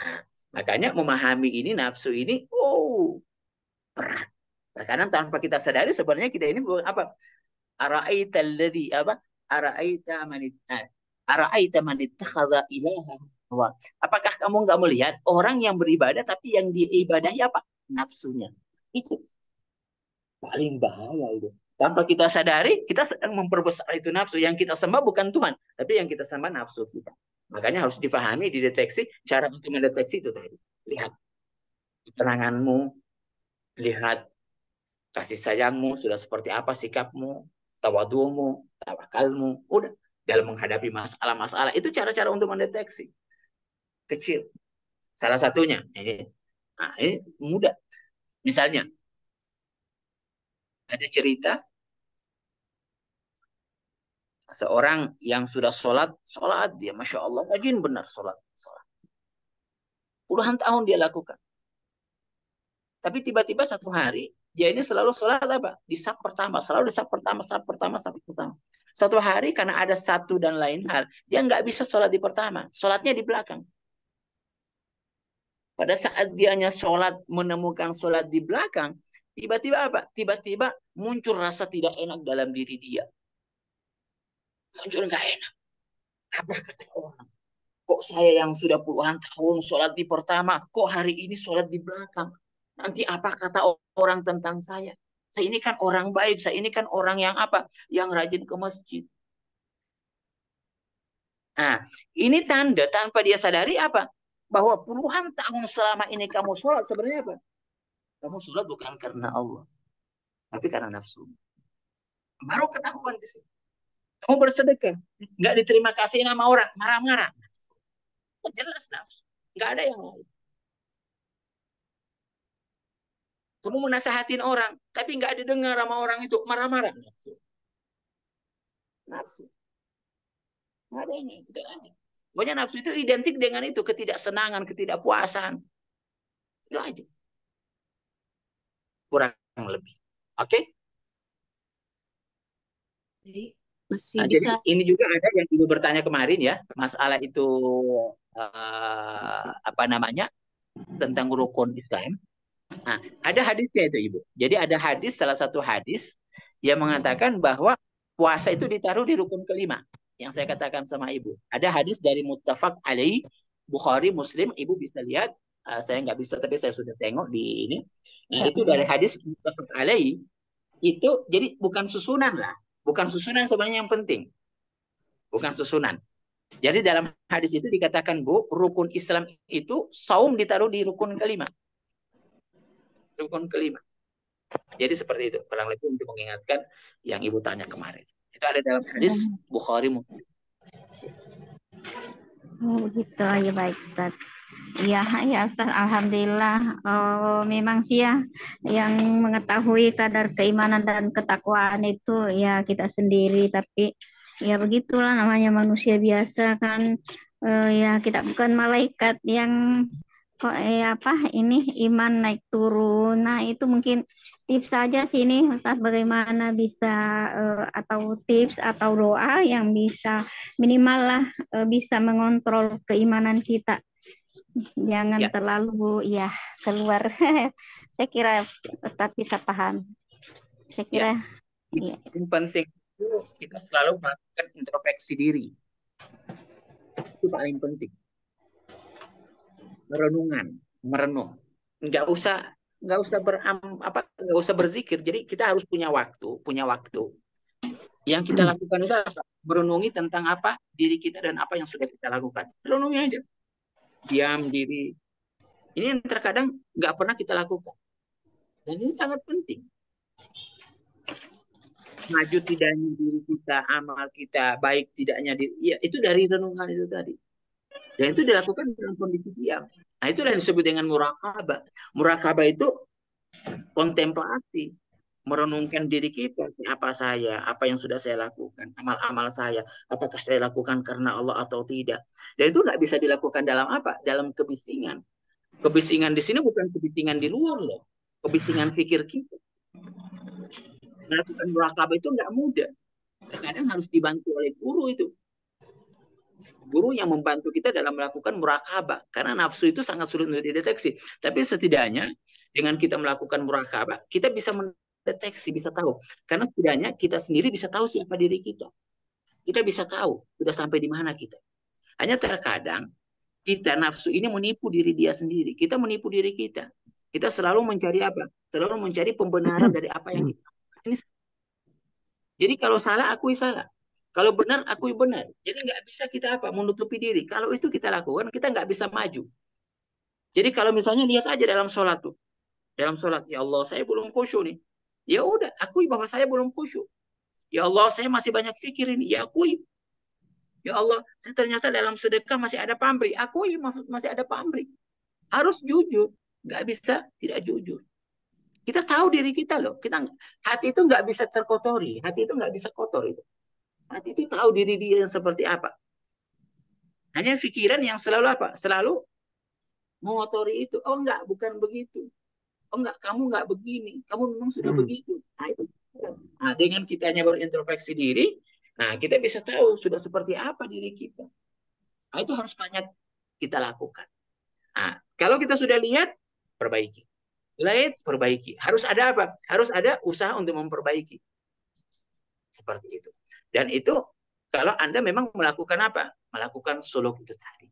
Nah, makanya memahami ini, nafsu ini, berat. Terkadang tanpa kita sadari sebenarnya kita ini apa? Ara'aita alladhi apa? Ara'aita man ittakhadha ilaha. Apakah kamu nggak melihat orang yang beribadah tapi yang diibadahi apa? Nafsunya. Itu paling bahaya itu. Tanpa kita sadari, kita sedang memperbesar itu nafsu. Yang kita sembah bukan Tuhan, tapi yang kita sembah nafsu kita. Makanya harus difahami, dideteksi. Cara untuk mendeteksi itu tadi. Lihat keteranganmu, lihat kasih sayangmu, sudah seperti apa sikapmu, tawadumu, tawakalmu. Udah, dalam menghadapi masalah-masalah. Itu cara-cara untuk mendeteksi. Kecil. Salah satunya. Ini mudah. Misalnya, ada cerita seorang yang sudah sholat dia, Masya Allah, rajin benar sholat. Puluhan tahun dia lakukan. Tapi tiba-tiba satu hari, dia ini selalu sholat apa? Di saf pertama, selalu di saf pertama. Satu hari karena ada satu dan lain hal, dia nggak bisa sholat di pertama, sholatnya di belakang. Pada saat dianya sholat, menemukan sholat di belakang, tiba-tiba apa? Tiba-tiba muncul rasa tidak enak dalam diri dia. Muncul nggak enak. Apa kata orang? Kok saya yang sudah puluhan tahun sholat di pertama, kok hari ini sholat di belakang? Nanti apa kata orang tentang saya? Saya ini kan orang baik, saya ini kan orang yang apa? Yang rajin ke masjid. Nah, ini tanda tanpa dia sadari apa? Bahwa puluhan tahun selama ini kamu sholat sebenarnya apa? Kamu sholat bukan karena Allah, tapi karena nafsu. Baru ketahuan di sini. Kamu bersedekah, nggak diterima kasih nama orang, marah-marah. Jelas nafsu, nggak ada yang lain. Kamu menasehatin orang, tapi nggak didengar sama orang itu, marah-marah. Nafsu. Nggak ada ini, itu aja. Pokoknya nafsu itu identik dengan itu, ketidaksenangan, ketidakpuasan. Itu aja. Kurang lebih. Oke? Jadi Masih Jadi bisa. ini juga ada yang Ibu bertanya kemarin ya, masalah itu apa namanya, tentang rukun Islam. Nah, ada hadisnya itu Ibu. Jadi ada hadis, salah satu hadis yang mengatakan bahwa puasa itu ditaruh di rukun kelima. Yang saya katakan sama Ibu. Ada hadis dari muttafaq alaih, Bukhari, Muslim, Ibu bisa lihat. Saya nggak bisa, tapi saya sudah tengok di ini. Nah, itu dari hadis muttafaq alaih. Itu jadi bukan susunan lah. Bukan susunan sebenarnya yang penting. Bukan susunan. Jadi dalam hadis itu dikatakan, Bu, rukun Islam itu saum ditaruh di rukun kelima. Rukun kelima. Jadi seperti itu, kurang lebih untuk mengingatkan yang Ibu tanya kemarin. Itu ada dalam hadis Bukhari. Oh, begitu. Ya, baik, Ustaz. Iya, ya, Ustaz. Alhamdulillah. Oh, memang sih ya, yang mengetahui kadar keimanan dan ketakwaan itu ya kita sendiri. Tapi ya begitulah namanya manusia biasa kan. Ya kita bukan malaikat yang kok apa ini iman naik turun. Nah, itu mungkin tips saja sini Ustaz, bagaimana bisa atau tips atau doa yang bisa minimal lah bisa mengontrol keimanan kita. Jangan Ya. terlalu ya keluar. Saya kira Ustaz bisa paham. Saya kira ya. Yang penting itu kita selalu melakukan introspeksi diri. Itu paling penting. Merenung. Nggak usah berzikir. Jadi kita harus punya waktu. Yang kita lakukan itu merenungi tentang apa diri kita dan apa yang sudah kita lakukan. Renungi aja. Diam diri. Ini yang terkadang nggak pernah kita lakukan. Dan ini sangat penting. Maju tidaknya diri kita, amal kita, baik tidaknya diri, ya itu dari renungan itu tadi. Dan itu dilakukan dalam kondisi diam. Nah, itulah yang disebut dengan murakabah. Murakabah itu kontemplasi, merenungkan diri kita, apa yang sudah saya lakukan, amal-amal saya, apakah saya lakukan karena Allah atau tidak. Dan itu nggak bisa dilakukan dalam apa? Dalam kebisingan. Kebisingan di sini bukan kebisingan di luar loh. Kebisingan pikir kita. Melakukan murakabah itu nggak mudah. Kadang harus dibantu oleh guru itu. Guru yang membantu kita dalam melakukan murakabah. Karena nafsu itu sangat sulit untuk dideteksi. Tapi setidaknya dengan kita melakukan murakabah, kita bisa mendeteksi, bisa tahu. Karena setidaknya kita sendiri bisa tahu siapa diri kita. Kita bisa tahu sudah sampai di mana kita. Hanya terkadang kita nafsu ini menipu diri dia sendiri. Kita menipu diri kita. Kita selalu mencari apa? Selalu mencari pembenaran dari apa yang kita lakukan. Jadi kalau salah, akui salah. Kalau benar, akui benar. Jadi nggak bisa kita apa? Menutupi diri. Kalau itu kita lakukan, kita nggak bisa maju. Jadi kalau misalnya lihat aja dalam sholat tuh. Dalam sholat, ya Allah, saya belum khusyuk nih. Ya udah, akui bahwa saya belum khusyuk. Ya Allah, saya masih banyak pikir ini. Ya akui. Ya Allah, saya ternyata dalam sedekah masih ada pamrih. Akui masih ada pamrih. Harus jujur. Nggak bisa tidak jujur. Kita tahu diri kita loh. Hati itu nggak bisa terkotori. Hati itu nggak bisa kotor itu. Hati itu tahu diri dia yang seperti apa. Hanya pikiran yang selalu apa? Selalu mengotori itu. Oh enggak, bukan begitu. Oh enggak, kamu enggak begini. Kamu memang sudah begitu. Nah, itu. Nah, dengan kitanya berintrospeksi diri, nah kita bisa tahu sudah seperti apa diri kita. Nah, itu harus banyak kita lakukan. Nah, kalau kita sudah lihat, perbaiki. Lihat, perbaiki. Harus ada apa? Harus ada usaha untuk memperbaiki. Seperti itu. Dan itu kalau Anda memang melakukan apa? Melakukan suluk itu tadi.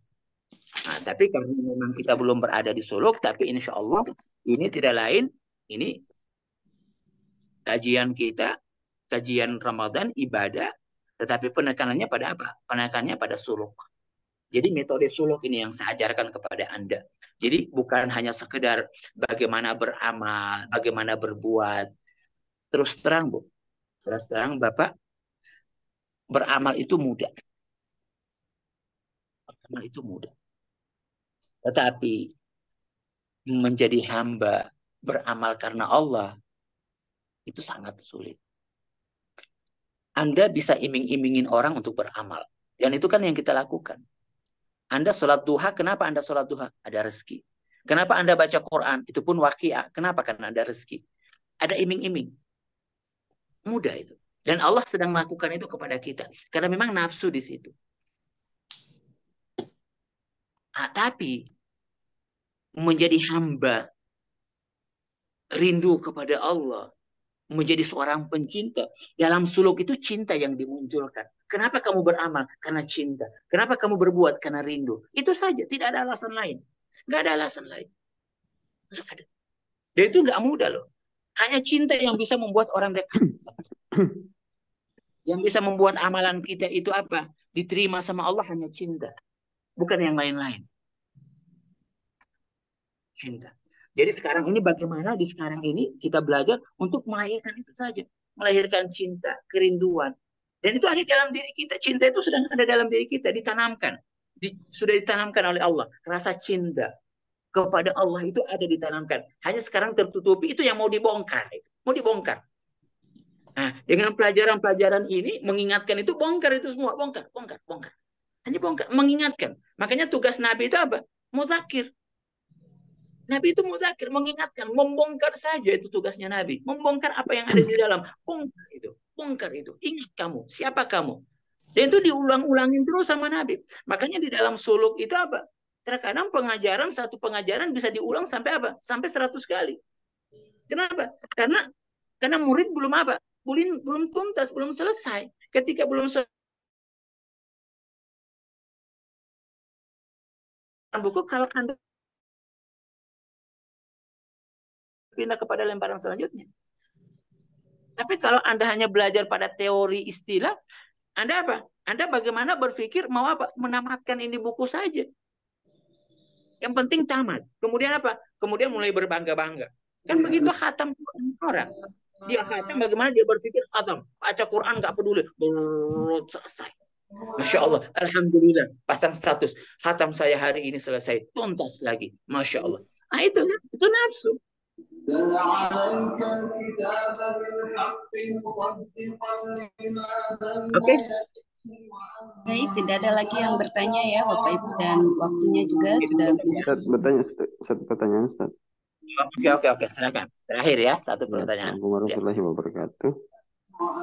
Nah, tapi karena memang kita belum berada di suluk, tapi insya Allah ini tidak lain, ini kajian kita, kajian Ramadan, ibadah, tetapi penekanannya pada apa? Penekanannya pada suluk. Jadi metode suluk ini yang saya ajarkan kepada Anda. Jadi bukan hanya sekedar bagaimana beramal, bagaimana berbuat. Terus terang, Bu. Terus terang, Bapak, beramal itu mudah. Beramal itu mudah. Tetapi menjadi hamba, beramal karena Allah, itu sangat sulit. Anda bisa iming-imingin orang untuk beramal. Dan itu kan yang kita lakukan. Anda sholat duha, kenapa Anda sholat duha? Ada rezeki. Kenapa Anda baca Quran? Itu pun waqiah. Kenapa? Karena ada rezeki. Ada iming-iming. Mudah itu. Dan Allah sedang melakukan itu kepada kita. Karena memang nafsu di situ. Tapi menjadi hamba, rindu kepada Allah, menjadi seorang pencinta. Dalam suluk itu cinta yang dimunculkan. Kenapa kamu beramal? Karena cinta. Kenapa kamu berbuat? Karena rindu. Itu saja, tidak ada alasan lain. Nggak ada alasan lain. Nggak ada. Dan itu nggak mudah loh. Hanya cinta yang bisa membuat orang dekat. Yang bisa membuat amalan kita itu apa? Diterima sama Allah hanya cinta. Bukan yang lain-lain. Cinta. Jadi sekarang ini bagaimana di sekarang ini kita belajar untuk melahirkan itu saja. Melahirkan cinta, kerinduan. Dan itu ada dalam diri kita. Cinta itu sedang ada dalam diri kita. Ditanamkan. Sudah ditanamkan oleh Allah. Rasa cinta kepada Allah itu ada ditanamkan. Hanya sekarang tertutupi, itu yang mau dibongkar. Mau dibongkar. Nah, dengan pelajaran-pelajaran ini, mengingatkan itu, bongkar itu semua. Bongkar. Hanya bongkar. Mengingatkan. Makanya tugas Nabi itu apa? Mudzakir. Nabi itu mudzakir, mengingatkan, membongkar saja itu tugasnya Nabi. Membongkar apa yang ada di dalam. Bongkar itu. Ingat kamu, siapa kamu. Dan itu diulang-ulangin terus sama Nabi. Makanya di dalam suluk itu apa? Terkadang satu pengajaran bisa diulang sampai apa? Sampai 100 kali. Kenapa? Karena murid belum apa? Belum tuntas, belum selesai. Ketika belum selesai buku, kalau Anda pindah kepada lembaran selanjutnya. Tapi kalau Anda hanya belajar pada teori istilah, Anda apa? Anda bagaimana berpikir mau apa? Menamatkan ini buku saja. Yang penting tamat. Kemudian apa? Kemudian mulai berbangga-bangga. Kan begitu khatam orang. Dia khatam, bagaimana dia berpikir khatam. Baca Quran nggak peduli. Selesai. Masya Allah. Alhamdulillah. Pasang status. Khatam saya hari ini selesai. Tuntas lagi. Masya Allah. Nah itu nafsu. Oke. Baik, tidak ada lagi yang bertanya ya Bapak Ibu, dan waktunya juga sudah satu pertanyaan Ustaz. Oke, silakan. Terakhir ya, satu pertanyaan. Assalamualaikum warahmatullahi wabarakatuh.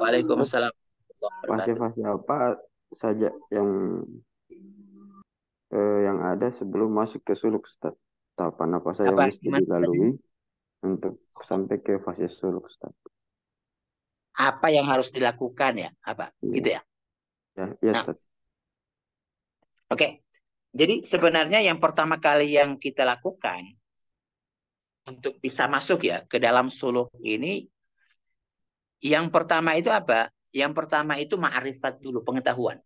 Waalaikumsalam. Fase-fase apa saja yang ada sebelum masuk ke suluk Ustaz? Tahapan apa saja yang mesti dilalui untuk sampai ke fase suluk Ustaz? Apa yang harus dilakukan ya? Apa? Gitu ya? Ya, Ustaz. Oke. Jadi sebenarnya yang pertama kali yang kita lakukan untuk bisa masuk ya ke dalam suluk ini, yang pertama itu apa? Yang pertama itu ma'rifat dulu, pengetahuan.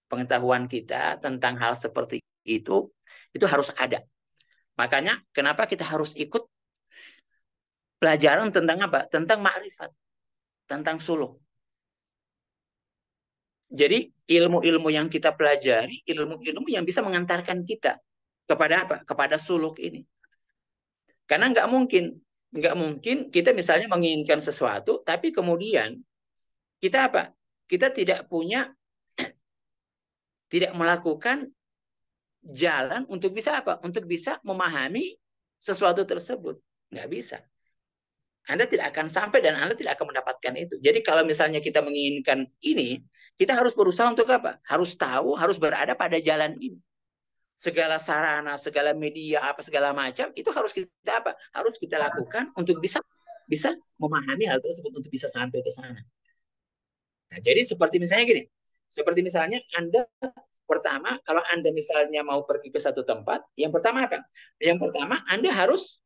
Pengetahuan kita tentang hal seperti itu harus ada. Makanya kenapa kita harus ikut pelajaran tentang apa? Tentang ma'rifat, tentang suluk. Jadi ilmu-ilmu yang kita pelajari, ilmu-ilmu yang bisa mengantarkan kita kepada apa? Kepada suluk ini. Karena nggak mungkin kita misalnya menginginkan sesuatu, tapi kemudian kita apa? Kita tidak melakukan jalan untuk bisa apa? Untuk bisa memahami sesuatu tersebut. Nggak bisa. Anda tidak akan sampai dan Anda tidak akan mendapatkan itu. Jadi kalau misalnya kita menginginkan ini, kita harus berusaha untuk apa? Harus tahu, harus berada pada jalan ini. Segala sarana, segala media, segala macam, itu harus kita apa? Harus kita lakukan untuk bisa memahami hal tersebut, untuk bisa sampai ke sana. Nah, jadi seperti misalnya gini. Seperti misalnya Anda pertama, kalau Anda misalnya mau pergi ke satu tempat, yang pertama apa? Yang pertama, Anda harus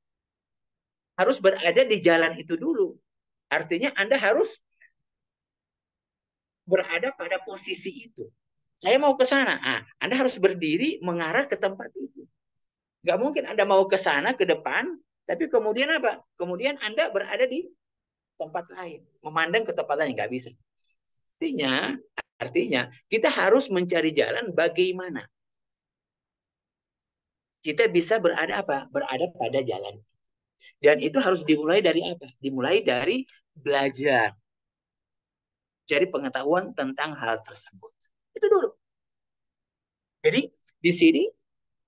berada di jalan itu dulu. Artinya Anda harus berada pada posisi itu. Saya mau ke sana. Anda harus berdiri mengarah ke tempat itu. Nggak mungkin Anda mau ke sana, ke depan, tapi kemudian apa? Kemudian Anda berada di tempat lain. Memandang ke tempat lain. Nggak bisa. Artinya kita harus mencari jalan bagaimana kita bisa berada apa? Berada pada jalan. Dan itu harus dimulai dari apa? Dimulai dari belajar. Cari pengetahuan tentang hal tersebut. Itu dulu. Jadi di sini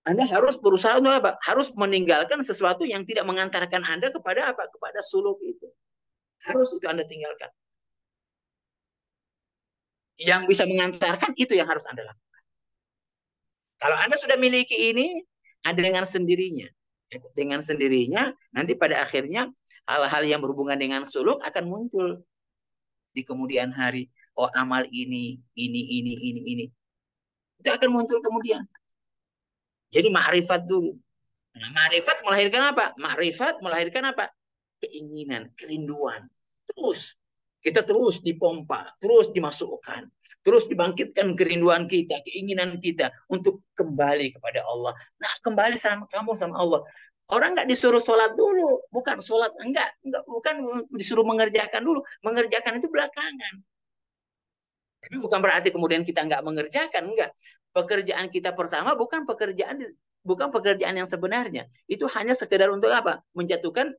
Anda harus berusaha untuk apa? Harus meninggalkan sesuatu yang tidak mengantarkan Anda kepada apa? Kepada suluk itu. Harus itu Anda tinggalkan. Yang bisa mengantarkan itu yang harus Anda lakukan. Kalau Anda sudah miliki ini, Anda dengan sendirinya. Dengan sendirinya, nanti pada akhirnya hal-hal yang berhubungan dengan suluk akan muncul di kemudian hari. Oh, amal ini. Itu akan muncul kemudian. Jadi ma'rifat dulu. Nah, ma'rifat melahirkan apa? Ma'rifat melahirkan apa? Keinginan, kerinduan. Kita terus dipompa, terus dimasukkan, terus dibangkitkan kerinduan kita, keinginan kita untuk kembali kepada Allah. Nah, kembali sama kamu sama Allah. Orang nggak disuruh sholat dulu, bukan sholat, bukan disuruh mengerjakan dulu, mengerjakan itu belakangan. Tapi bukan berarti kemudian kita nggak mengerjakan, enggak. Pekerjaan kita pertama bukan pekerjaan yang sebenarnya. Itu hanya sekedar untuk apa? Menjatuhkan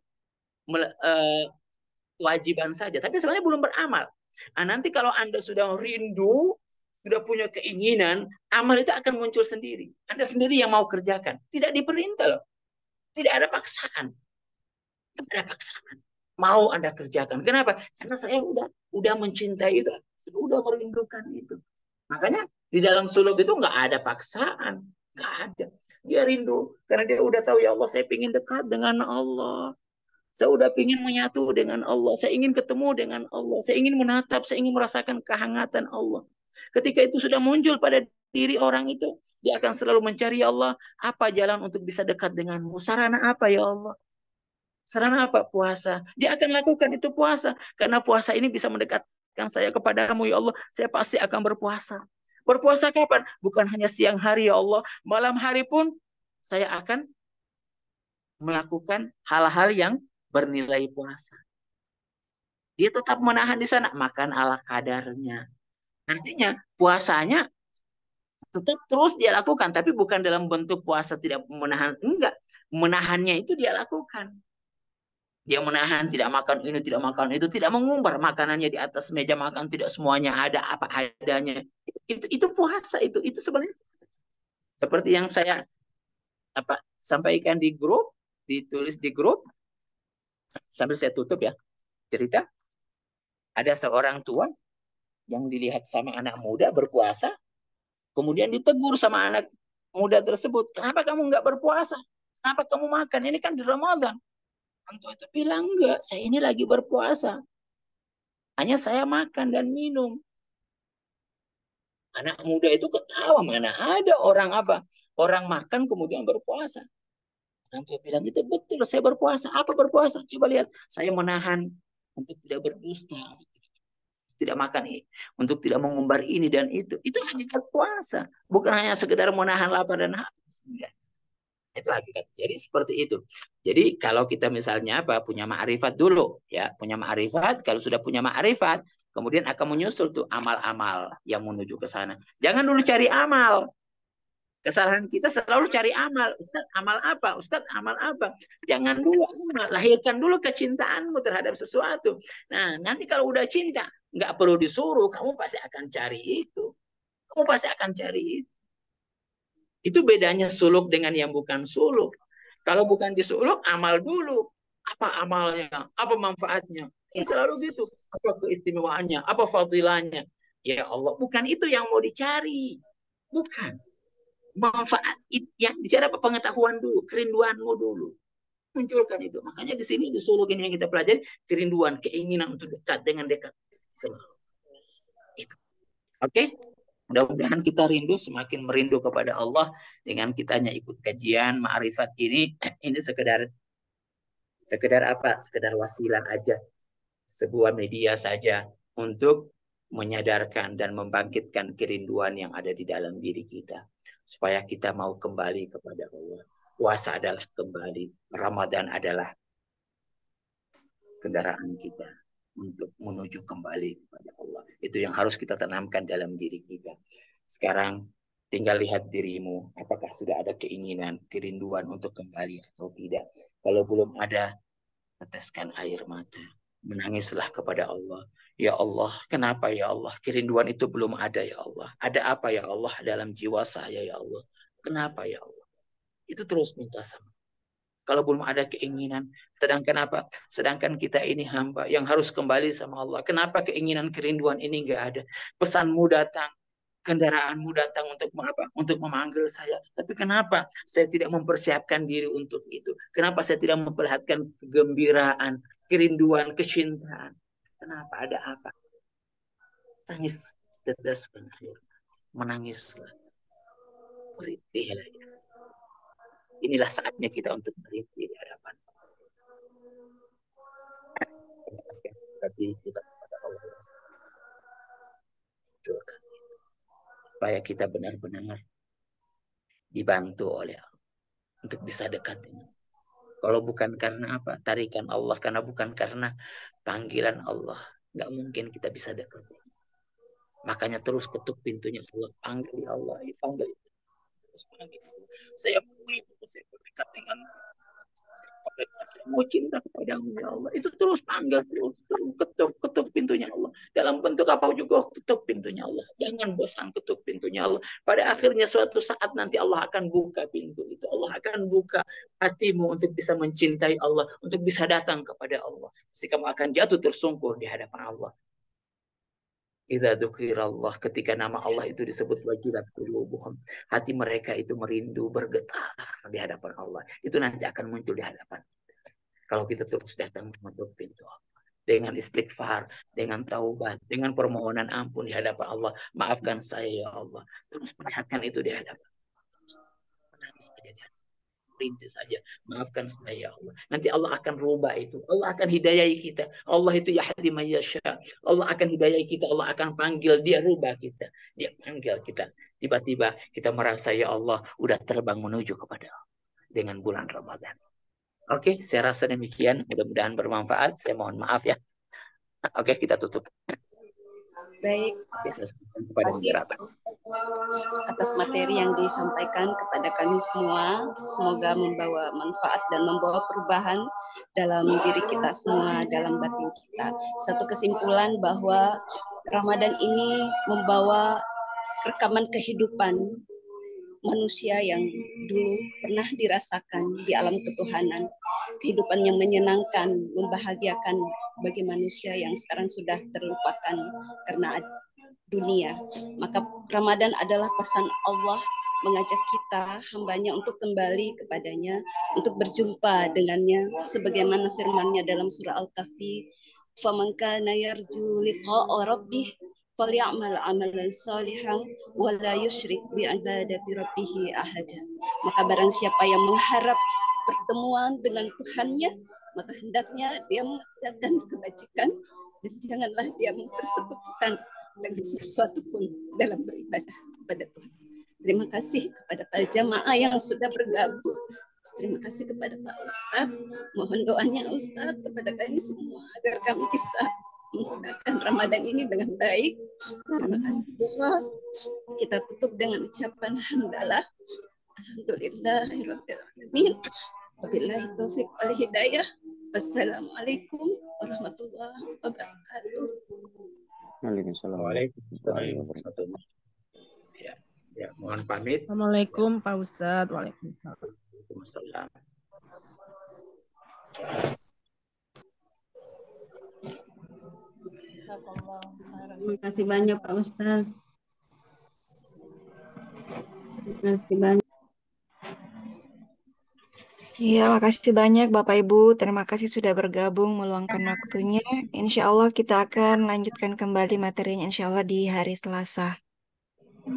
kewajiban saja. Tapi sebenarnya belum beramal. Nah, nanti kalau Anda sudah rindu, sudah punya keinginan, amal itu akan muncul sendiri. Anda sendiri yang mau kerjakan. Tidak diperintah loh. Tidak ada paksaan. Tidak ada paksaan. Mau Anda kerjakan. Kenapa? Karena saya udah mencintai itu. Sudah merindukan itu. Makanya di dalam suluk itu nggak ada paksaan. Nggak ada. Dia rindu. Karena dia udah tahu, ya Allah, saya ingin dekat dengan Allah. Saya udah ingin menyatu dengan Allah. Saya ingin ketemu dengan Allah. Saya ingin menatap. Saya ingin merasakan kehangatan Allah. Ketika itu sudah muncul pada diri orang itu, dia akan selalu mencari, ya Allah, apa jalan untuk bisa dekat denganmu? Sarana apa, ya Allah? Sarana apa? Puasa. Dia akan lakukan itu puasa. Karena puasa ini bisa mendekatkan saya kepadamu, ya Allah. Saya pasti akan berpuasa. Berpuasa kapan? Bukan hanya siang hari, ya Allah. Malam hari pun saya akan melakukan hal-hal yang bernilai puasa. Dia tetap menahan di sana. Makan ala kadarnya. Artinya puasanya tetap terus dia lakukan. Tapi bukan dalam bentuk puasa tidak menahan. Enggak. Menahannya itu dia lakukan. Dia menahan, tidak makan ini, tidak makan itu, tidak mengumbar makanannya di atas meja makan, tidak semuanya ada apa adanya. Itu puasa itu sebenarnya seperti yang saya sampaikan di grup, ditulis di grup. Sambil saya tutup ya cerita. Ada seorang tua yang dilihat sama anak muda berpuasa, kemudian ditegur sama anak muda tersebut, kenapa kamu nggak berpuasa? Kenapa kamu makan? Ini kan di Ramadan. Tua itu bilang, enggak, saya ini lagi berpuasa. Hanya saya makan dan minum. Anak muda itu ketawa, mana ada orang orang makan kemudian berpuasa. Orang tua bilang, itu betul, saya berpuasa. Apa berpuasa? Coba lihat, saya menahan untuk tidak berdusta, tidak makan ini, untuk tidak mengumbar ini dan itu. Itu hanya berpuasa, bukan hanya sekedar menahan lapar dan haus. Itu hakikat. Jadi seperti itu. Jadi kalau kita misalnya punya ma'rifat dulu, ya, punya ma'rifat, kalau sudah punya ma'rifat, kemudian akan menyusul tuh amal-amal yang menuju ke sana. Jangan dulu cari amal. Kesalahan kita selalu cari amal. Ustaz, amal apa? Ustaz, amal apa? Jangan dulu amal. Lahirkan dulu kecintaanmu terhadap sesuatu. Nah, nanti kalau udah cinta, nggak perlu disuruh, kamu pasti akan cari itu. Kamu pasti akan cari itu. Itu bedanya suluk dengan yang bukan suluk. Kalau bukan disuluk, amal dulu. Apa amalnya? Apa manfaatnya? Selalu gitu. Apa keistimewaannya? Apa fadilahnya? Ya Allah, bukan itu yang mau dicari. Bukan. Manfaat yang bicara apa? Pengetahuan dulu, kerinduanmu dulu. Munculkan itu. Makanya di sini di suluk ini yang kita pelajari, kerinduan, keinginan untuk dekat dengan dekat. Selalu. Itu. Oke? Mudah-mudahan kita rindu, semakin merindu kepada Allah dengan kitanya ikut kajian ma'rifat ini. Ini sekedar apa? Sekedar wasilah aja. Sebuah media saja untuk menyadarkan dan membangkitkan kerinduan yang ada di dalam diri kita. Supaya kita mau kembali kepada Allah. Puasa adalah kembali. Ramadan adalah kendaraan kita untuk menuju kembali kepada Allah. Itu yang harus kita tanamkan dalam diri kita. Sekarang tinggal lihat dirimu, apakah sudah ada keinginan, kerinduan untuk kembali atau tidak. Kalau belum ada, teteskan air mata. Menangislah kepada Allah. Ya Allah, kenapa ya Allah? Kerinduan itu belum ada ya Allah. Ada apa ya Allah dalam jiwa saya ya Allah? Kenapa ya Allah? Itu terus minta sama. Kalau belum ada keinginan, sedangkan apa? Sedangkan kita ini hamba yang harus kembali sama Allah. Kenapa keinginan kerinduan ini nggak ada? Pesanmu datang, kendaraanmu datang untuk apa? Untuk memanggil saya. Tapi kenapa saya tidak mempersiapkan diri untuk itu? Kenapa saya tidak memperlihatkan kegembiraan, kerinduan, kecintaan? Kenapa? Ada apa? Tangis, teteskan air, menangislah, merintihlah. Inilah saatnya kita untuk merintih di hadapan. Tapi kita kepada Allah supaya kita benar-benar dibantu oleh Allah untuk bisa dekat dengan. Kalau bukan karena apa? Tarikan Allah, karena bukan karena panggilan Allah, nggak mungkin kita bisa dekat. Makanya terus ketuk pintunya Allah, panggil Allah, panggil. Terus panggil. Saya berdekat dengan saya mau cinta kepadamu ya Allah. Itu terus panggil, terus ketuk pintunya Allah. Dalam bentuk apa juga ketuk pintunya Allah. Jangan bosan ketuk pintunya Allah. Pada akhirnya suatu saat nanti Allah akan buka pintu itu. Allah akan buka hatimu untuk bisa mencintai Allah, untuk bisa datang kepada Allah. Sehingga kamu akan jatuh tersungkur di hadapan Allah. Idza dzukirallah, ketika nama Allah itu disebut, wajilat qulubuhum, hati mereka itu merindu, bergetar di hadapan Allah. Itu nanti akan muncul di hadapan. Kalau kita terus datang mengetuk pintu Allah dengan istighfar, dengan taubat, dengan permohonan ampun di hadapan Allah, maafkan saya ya Allah. Terus perlihatkan itu di hadapan. Menangis saja di hadapan. Rintis saja, maafkan saya ya Allah. Nanti Allah akan rubah itu. Allah akan hidayai kita. Allah itu yahdi man yasha. Allah akan hidayai kita. Allah akan panggil, dia rubah kita. Dia panggil kita. Tiba-tiba kita merasa ya Allah udah terbang menuju kepada Allah dengan bulan Ramadan. Oke, saya rasa demikian. Mudah-mudahan bermanfaat. Saya mohon maaf ya. Oke, kita tutup. Baik, terima kasih atas materi yang disampaikan kepada kami semua. Semoga membawa manfaat dan membawa perubahan dalam diri kita semua, dalam batin kita. Satu kesimpulan bahwa Ramadan ini membawa rekaman kehidupan manusia yang dulu pernah dirasakan di alam ketuhanan. Kehidupan yang menyenangkan, membahagiakan bagi manusia yang sekarang sudah terlupakan karena dunia. Maka Ramadan adalah pesan Allah mengajak kita, hambanya, untuk kembali kepadanya, untuk berjumpa dengannya, sebagaimana firman-Nya dalam surah Al-Kahfi, "Faman kana yarju liqa'a rabbih falyamal amalan salihan wa la yusyrik bi ibadati rabbih ahada." Maka barang siapa yang mengharap pertemuan dengan Tuhannya, maka hendaknya dia mengerjakan kebajikan dan janganlah dia mempersekutukan dengan sesuatu pun dalam beribadah kepada Tuhan. Terima kasih kepada para jamaah yang sudah bergabung. Terima kasih kepada Pak Ustadz. Mohon doanya Ustadz kepada kami semua agar kami bisa menggunakan Ramadan ini dengan baik. Terima kasih Bos. Kita tutup dengan ucapan hamdalah. Alhamdulillahirabbil alamin. Wabillahi taufiq wal hidayah. Wassalamualaikum warahmatullahi wabarakatuh. Waalaikumsalam. Waalaikumsalam. Ya, mohon pamit. Assalamualaikum Pak Ustadz. Waalaikumsalam. Waalaikumsalam. Terima kasih banyak Pak Ustadz. Terima kasih banyak. Iya, makasih banyak Bapak Ibu. Terima kasih sudah bergabung meluangkan waktunya. Insya Allah kita akan lanjutkan kembali materinya insya Allah di hari Selasa.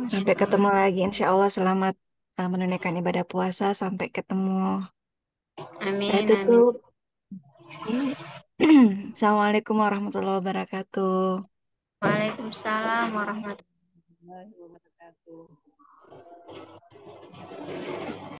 Sampai ketemu lagi. Insya Allah selamat menunaikan ibadah puasa. Sampai ketemu. Amin. Saya tutup. Assalamualaikum warahmatullahi wabarakatuh. Waalaikumsalam warahmatullahi wabarakatuh.